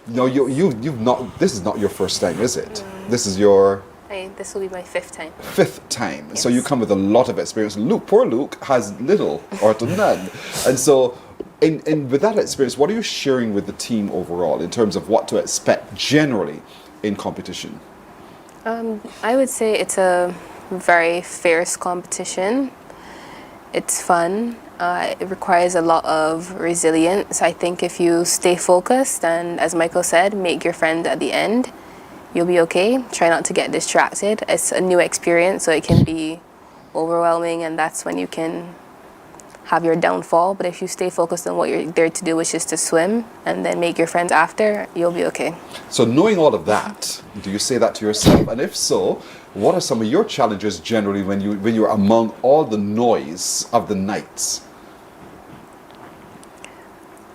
no, you've not. This is not your first time, is it? This is your
This will be my 5th time.
5th time. So you come with a lot of experience. Poor Luke has little or to none. And so with that experience, what are you sharing with the team overall in terms of what to expect generally in competition?
I would say it's a very fierce competition. It's fun. It requires a lot of resilience. I think if you stay focused and, as Michael said, make your friend at the end, you'll be okay. Try not to get distracted. It's a new experience, so it can be overwhelming, and that's when you can have your downfall. But if you stay focused on what you're there to do, which is to swim and then make your friends after, you'll be okay.
So knowing all of that, do you say that to yourself? And if so, what are some of your challenges generally when you're among all the noise of the nights?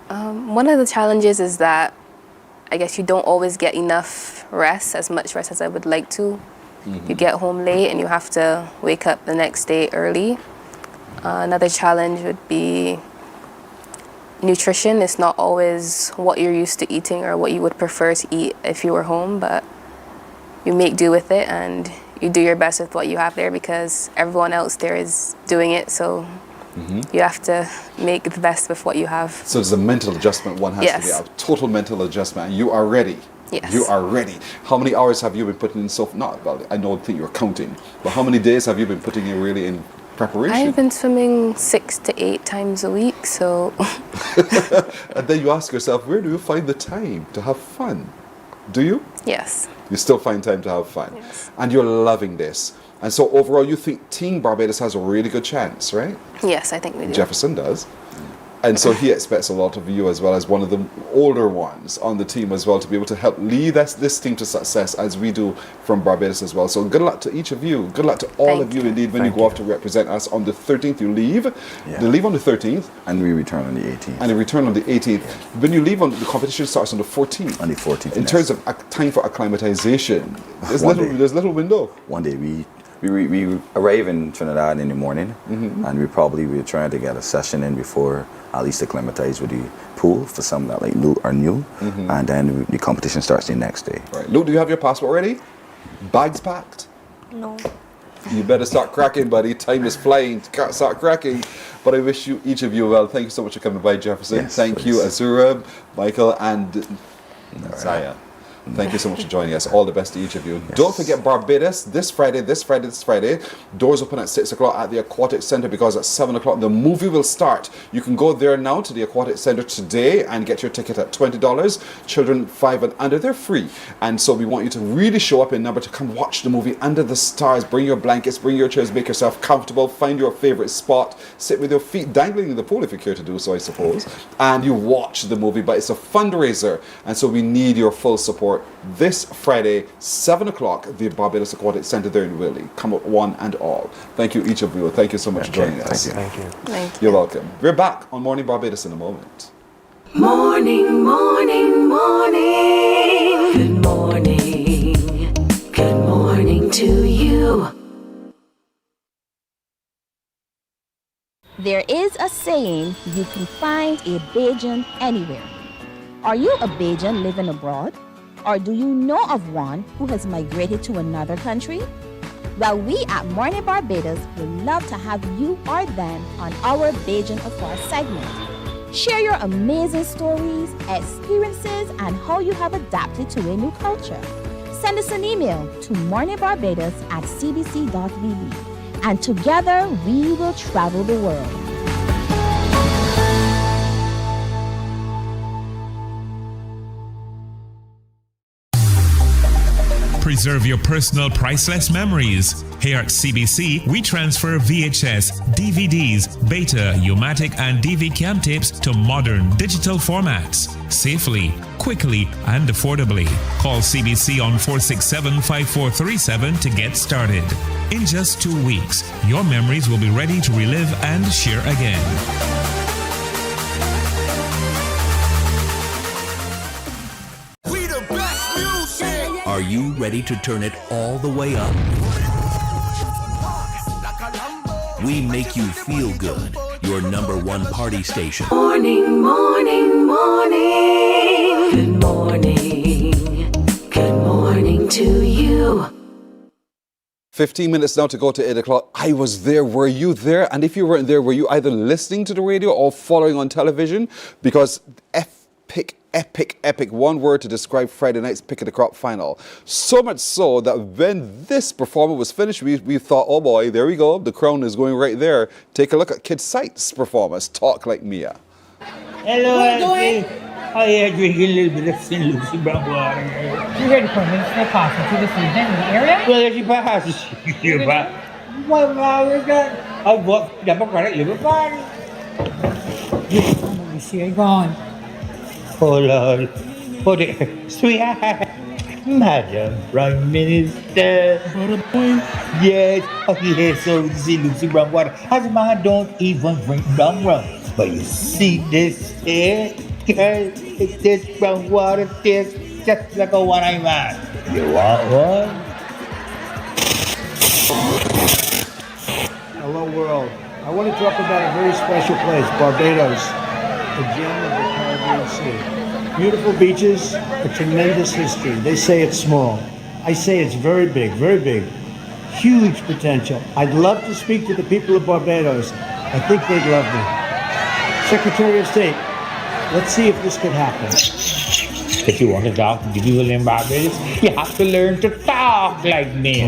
One of the challenges is that I guess you don't always get enough rest, as much rest as I would like to. You get home late and you have to wake up the next day early. Another challenge would be nutrition. It's not always what you're used to eating or what you would prefer to eat if you were home, but you make do with it and you do your best with what you have there because everyone else there is doing it, so you have to make the best with what you have.
So it's a mental adjustment one has to be, a total mental adjustment. You are ready.
Yes.
You are ready. How many hours have you been putting in so far? I don't think you're counting, but how many days have you been putting in really in preparation?
I've been swimming 6 to 8 times a week, so...
And then you ask yourself, where do you find the time to have fun? Do you?
Yes.
You still find time to have fun.
Yes.
And you're loving this. And so overall, you think Team Barbados has a really good chance, right?
Yes, I think we do.
Jefferson does. And so he expects a lot of you as well as one of the older ones on the team as well to be able to help lead this team to success as we do from Barbados as well. So good luck to each of you. Good luck to all of you indeed when you go off to represent us on the 13th. You leave. Yeah. You leave on the 13th.
And we return on the 18th.
And you return on the 18th. Yeah. When you leave, the competition starts on the 14th.
On the 14th.
In terms of time for acclimatization, there's little window.
One day we arrive in Trinidad in the morning, and we're trying to get a session in before at least acclimatize with the pool for some that are new, and then the competition starts the next day.
Right. Luke, do you have your passport ready? Bags packed?
No.
You better start cracking, buddy. Time is flying. Start cracking. But I wish you, each of you, well. Thank you so much for coming by, Jefferson.
Yes,
thank you, Azura, Michael, and Zaya. Thank you so much for joining us. All the best to each of you. Yes. Don't forget Barbados this Friday. Doors open at 6 o'clock at the Aquatic Centre, because at 7 o'clock the movie will start. You can go there now to the Aquatic Centre today and get your ticket at $20. Children 5 and under, they're free. And so we want you to really show up in number to come watch the movie under the stars. Bring your blankets, bring your chairs, make yourself comfortable, find your favourite spot, sit with your feet dangling in the pool if you care to do so, I suppose, and you watch the movie. But it's a fundraiser, and so we need your full support. This Friday, 7 o'clock, the Barbados Aquatic Centre there in Willie. Come up one and all. Thank you, each of you. Thank you so much for joining us.
Thank you.
You're welcome. We're back on Morning Barbados in a moment.
Morning, morning, morning. Good morning. Good morning to you.
There is a saying, you can find a Bajan anywhere. Are you a Bajan living abroad? Or do you know of one who has migrated to another country? Well, we at Mornin Barbados would love to have you or them on our Bajan Afar segment. Share your amazing stories, experiences, and how you have adapted to a new culture. Send us an email to morninbarbados@cbc.bb, and together we will travel the world.
Preserve your personal priceless memories. Here at CBC, we transfer VHS, DVDs, Beta, U-matic, and DV cam tapes to modern digital formats. Safely, quickly, and affordably. Call CBC on 467-5437 to get started. In just 2 weeks, your memories will be ready to relive and share again.
Are you ready to turn it all the way up? We make you feel good. Your #1 party station.
Morning, morning, morning. Good morning. Good morning to you.
15 minutes now to go to 8 o'clock. I was there. Were you there? And if you weren't there, were you either listening to the radio or following on television? Because epic, one word to describe Friday night's Pick of the Crop final. So much so that when this performance was finished, we thought, oh boy, there we go. The crown is going right there. Take a look at Kid Sight's performance, Talk Like Mia.
Hello, Auntie. Oh yeah, drinking a little bit of St. Lucie brown water.
You heard from Minister Passing to this evening in the area?
Well, she passes here, but what hours that? I walked the Democratic Liberal Party.
Let me see, I'm gone.
Oh Lord, oh the sweetheart, Madam Prime Minister. Yes, oh yes, so see Lucy brown water. As a man don't even drink brown rum, but you see this here, girl, this brown water tastes just like a one I man. You want one?
Hello world. I want to talk about a very special place, Barbados, the gem of the Caribbean Sea. Beautiful beaches, a tremendous history. They say it's small. I say it's very big, huge potential. I'd love to speak to the people of Barbados. I think they'd love me. Secretary of State, let's see if this could happen.
If you want to talk to people in Barbados, you have to learn to talk like me.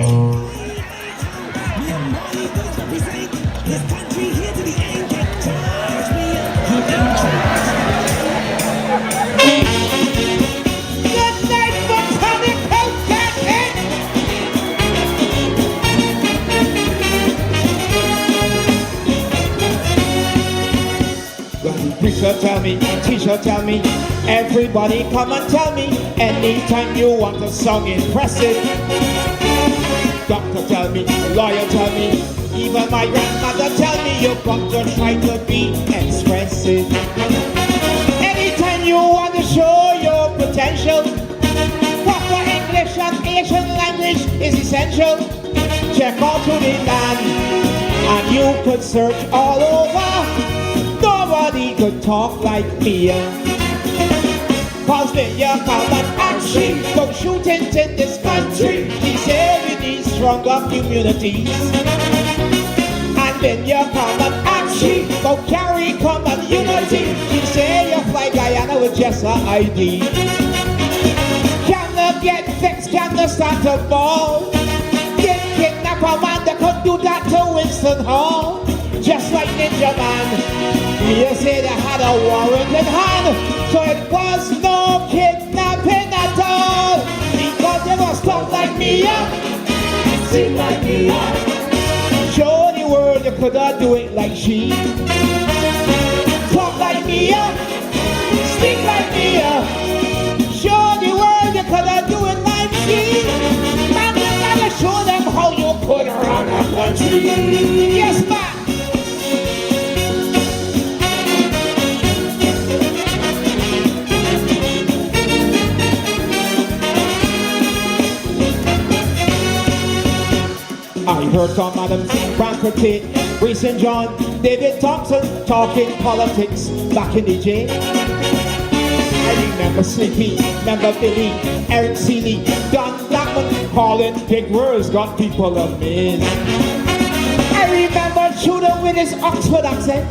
Preacher tell me, teacher tell me, everybody come and tell me, anytime you want a song impressive. Doctor tell me, lawyer tell me, even my grandmother tell me, you've got to try to be expressive. Anytime you want to show your potential, proper English and Asian language is essential. Check out to the land, and you could search all over. Nobody could talk like me. Cause when you come and action, go shooting in this country. He said we need stronger communities. And when you come and action, go carry common unity. He said you fly Guyana with just an ID. Canada get vexed, can they start to ball? Get kidnap a man that could do that to Winston Hall. Just like Ninja Man, you say they had a warrant in hand, so it was no kidnapping at all. Because they were stuck like me, sing like me, show the world you could not do it like she. Talk like me, speak like me, show the world you could not do it like she. Man, you gotta show them how you could run a country. Yes, man. I heard from Madam Banquet, Reese and John, David Thompson talking politics back in the day. I remember Sleepy, remember Billy, Eric Seeley, Don Blackman calling big words got people amazed. I remember Tudor with his Oxford accent,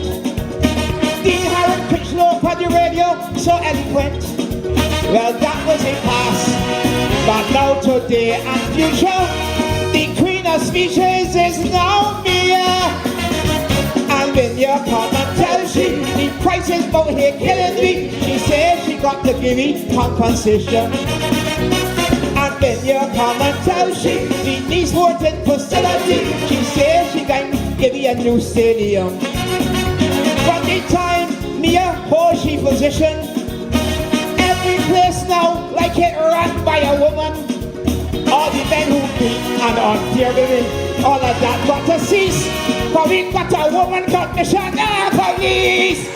Dean Harron Critchlow on the radio, so eloquent. Well, that was a past, but now today and future, the Queen of Speeches is now me. And when you come and tell she the prices out here killing me, she says she got to give me compensation. And when you come and tell she the needs sporting facility, she says she can give me a new stadium. From the time me hold she position, every place now like it run by a woman. All the men who beat and unfair women, all of that got to cease. For we got a woman commission police.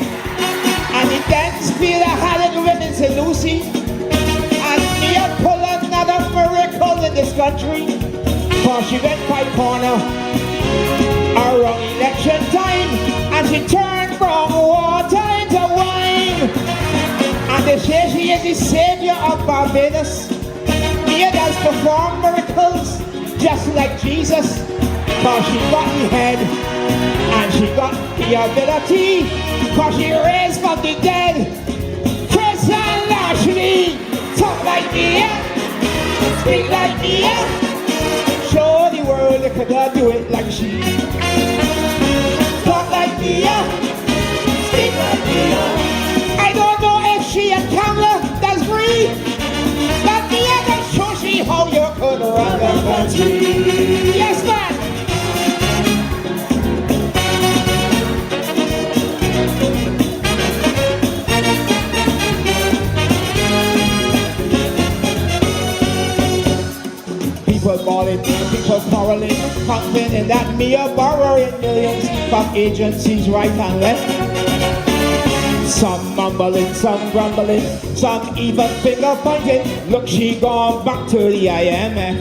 And the dance field had it women to Lucy. And me pull another miracle in this country. For she went by corner around election time, and she turned from water into wine. And they say she is the savior of Barbados. She does perform miracles just like Jesus, cause she got the head and she got the ability, cause she raised from the dead. Chris and Lashley, talk like me, speak like me, show the world you could not do it like she. Talk like me, speak like me. I don't know if she and Kamala does breathe, but the other show she how you could run the country. Yes, man. People balling, people quarreling, complaining that me are borrowing millions from agencies right and left. Some mumbling, some grumbling, some even finger pointing. Look, she gone back to the IMF.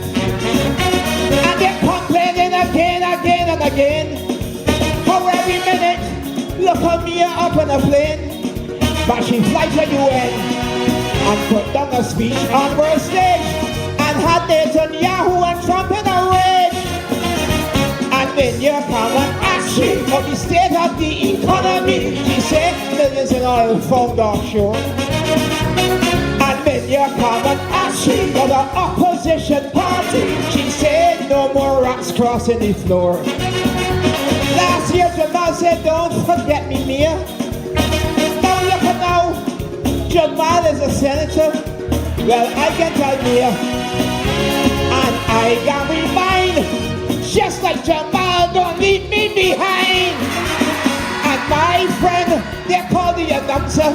And they're complaining again, again and again. How every minute, look at me up in a plane. But she flies to UN and put down a speech on world stage and had Netanyahu and Trump in a rage. And when you come and ask me for the state of the economy, she said millions in oil found offshore. And when you come and ask me for the opposition party, she said no more rats crossing the floor. Last year Jamal said don't forget me, Mia. Now look at now, Jamal is a senator. Well, I can tell Mia, and I can remind, just like Jamal, don't leave me behind. And my friend, they call the announcer,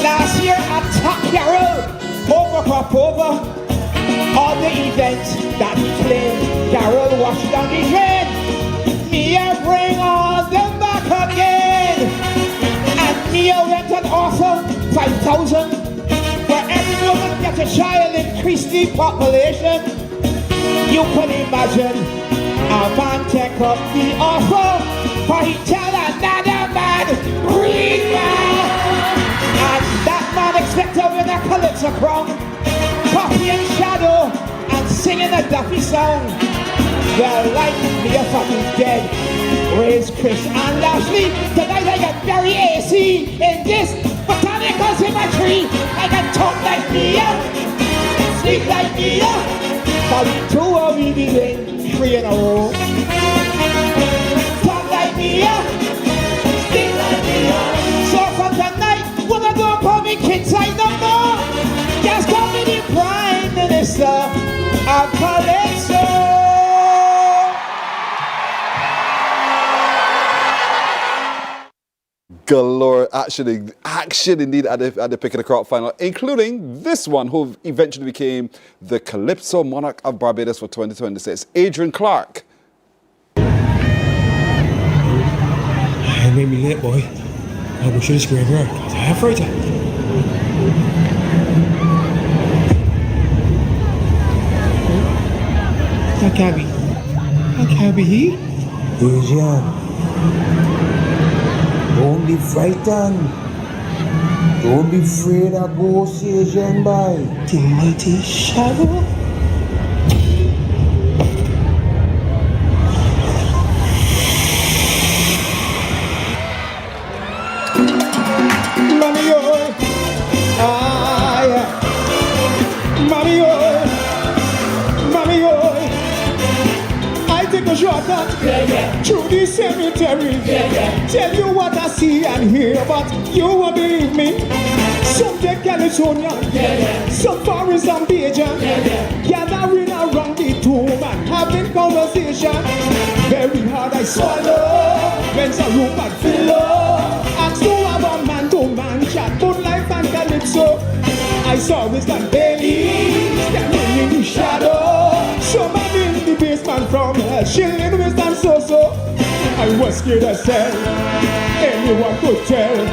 last year at Top Carol, over Popova, all the events that he claimed Carol washed down the drain. Mia bring all them back again. And Mia went and offer 5,000 where every woman gets a child, increase the population. You can imagine a man take up the offer, for he tell another man, breathe man. And that man expect to win a Calypso crown, coffee and shadow, and singing a Duffy song. Well, like me a fucking dead, raise Chris and Lashley. Tonight I get very AC in this botanical cemetery. I can talk like me, speak like me kids I don't know. Just call me the Prime Minister of Calypso.
Galore action indeed at the Pick of the Crop final, including this one who eventually became the Calypso Monarch of Barbados for 2026, Adrian Clark.
I made me late, boy. I wish you the screen here. I'm afraid to. That can't be. That can't be he.
Adrian, don't be frightened. Don't be afraid of ghosts, Adrian, boy.
The mighty shadow. Mommy, oh, yeah. Mommy, oh, I take a shortcut through the cemetery. Tell you what I see and hear, but you won't believe me. Some take California, some Paris and Beijing, gathering around the tomb and having conversation. Very hard I swallow, when some room and pillow. Ask to have a man-to-man chat, good life and calypso. I saw Mr. Bailey standing in the shadow. Somebody in the basement from hell, chilling with and so-so. I was scared I said, anyone could tell.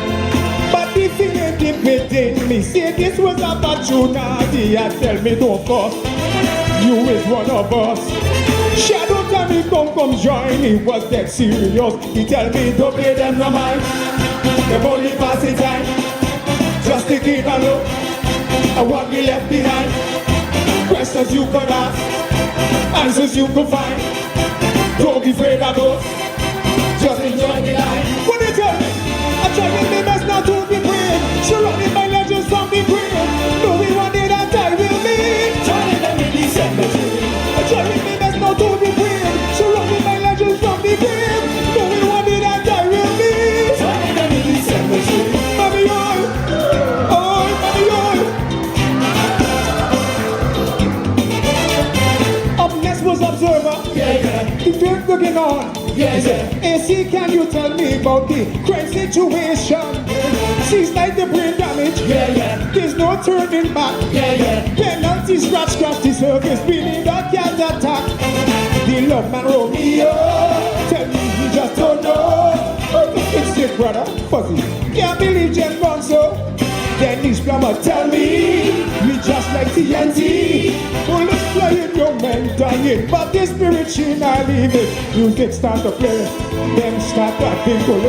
But the feeling deep within me, say this was a opportunity. I tell me don't fuss, you is one of us. Shadow tell me come join me, was that serious. He tell me don't pay them no mind, they're only passing time. Just take it a look at what we left behind. Questions you could ask, answers you could find. Don't be afraid of us, just enjoy the life. What they tell me? I'm trying my best not to be brave, surrounded by legends from the grave. Knowing one day that I will be joining them in the cemetery. I'm trying my best not to be brave, surrounded by legends from the grave. Knowing one day that I will be joining them in the cemetery. Mommy, up next was Observer. The film looking on. AC, can you tell me about the crime situation? Seems like the brain damage. There's no turning back. Penalty, scratch the surface, beating the cat attack. The love man Romeo, tell me he just don't know. It's it, brother, fuzzy. Can't believe Jen gone so. Then this plumber tell me we just like TNT. Bullets flying, young men dying, but the spirit she not leaving. Music start to play, them start to tinkle.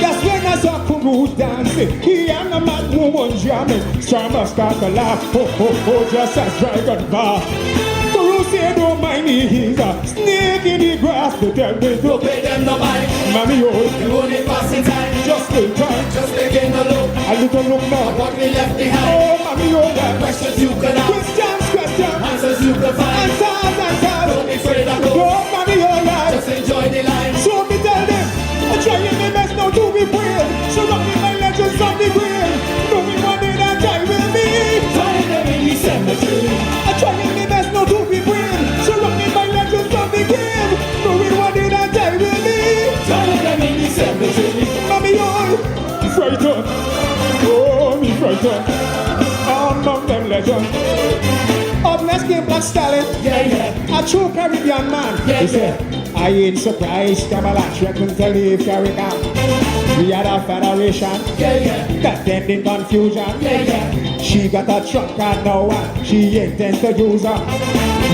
That's when I saw Kuru's dancing. He and the mad woman jamming. Starmer start to laugh, ho ho ho, just as dragon bar. Kuru say don't mind me, he's a snake in the grass. They tell me don't pay them no mind. Mommy, oh, you only passing time. Just take time, just taking a look. A little look now, what we left behind. Oh, mommy, oh, yeah. Questions you can ask, questions, answers you can find. Answers, don't be afraid of ghosts. Oh, mommy, oh, yeah. Just enjoy the life. So me tell them, I'm trying my best now to be brave. Surrounded by legends of the grave. Knowing one day that I will be joining them in the cemetery. I'm trying my best now to be brave. Surrounded by legends of the grave. Knowing one day that I will be joining them in the cemetery. Mommy, oh, frightened. Oh, me frightened. Among them legends. Up next came Black Stallion. A true Caribbean man. He said, I ain't surprised, Camelot reckon to leave Caribbean. We had a federation, that ended in confusion. She got a truck and now she intends to use her.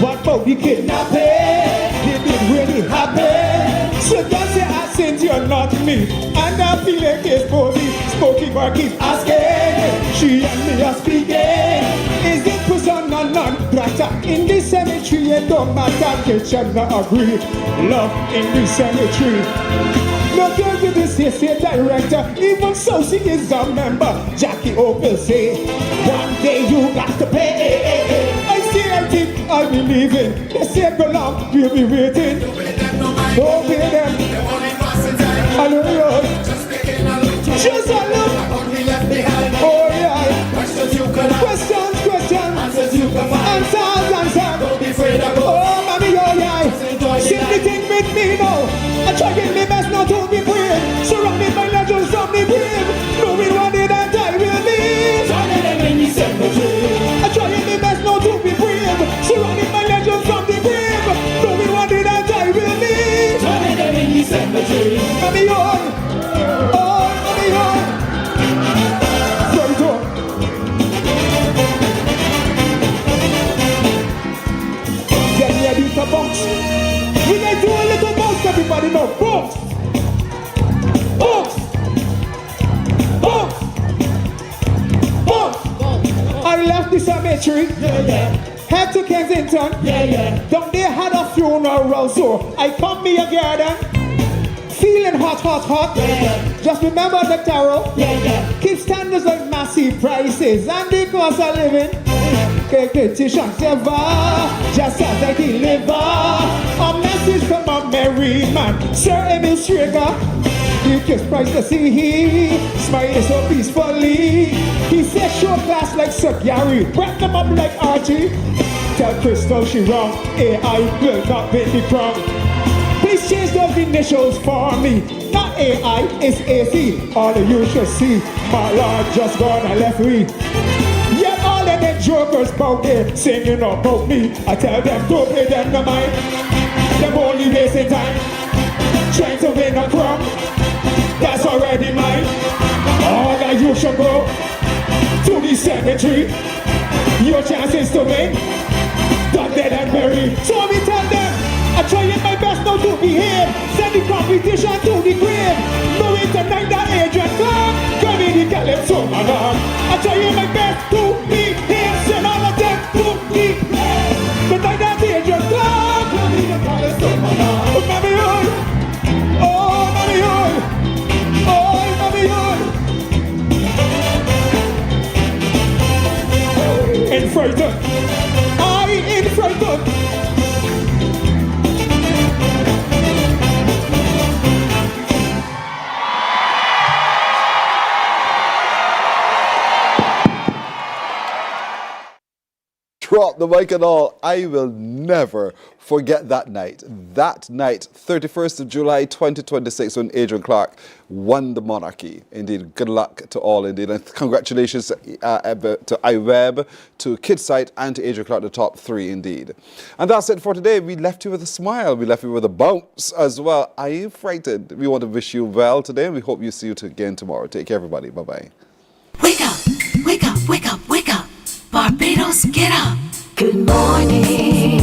What about the kidnapping? Did it really happen? So don't say I sent you're not me. And I feel like it's body. Spooky but keep asking. She and me are speaking. Is it prison or non-grata? In the cemetery it don't matter. Kitchen not agree. Love in the cemetery. No girl to the CC director. Even Sosie is a member. Jackie Opel say one day you got to pay. I say I think I believe in. They say go long, we'll be waiting. Don't pay them. I know you. Just a look. Oh. the cemetery. Head to Kensington. Down there had a funeral, so I come me a garden. Feeling hot. Just remember the tarot. Keep standards like massive prices and the cost of living. Petitions ever, just as I deliver. A message from a merry man, Sir Emil Straker. He gives price to see he smiling so peacefully. He says show class like Sir Gary, wrap them up like Archie. Tell Crystal she wrong, AI will not win the crown. Please change those initials for me. Not AI, it's AC. All of you should see my Lord just gone and left me. Yet all of them jokers out there singing about me. I tell them don't pay them no mind. Them only wasting time trying to win a crown that's already mine. All of you should go to the cemetery. Your chances to win, done dead and buried. So we tell them I'm trying my best now to behave. Send the competition to the grave. Knowing tonight that Adrian Clark got me the calypso man. I'm trying my best to behave. Send all of them to the grave. Tonight that Adrian Clark got me the calypso man. Mommy on, oh mommy on, oh mommy on. In frightened, I in frightened.
Drop the mic and all. I will never forget that night. That night, 31st of July 2026, when Adrian Clark won the monarchy. Indeed, good luck to all indeed. And congratulations to iWeb, to KidSite, and to Adrian Clark, the top three indeed. And that's it for today. We left you with a smile. We left you with a bounce as well. Are you frightened? We want to wish you well today, and we hope you see you again tomorrow. Take care, everybody. Bye-bye.
Wake up, wake up, wake up, wake up. Barbados, get up. Good morning.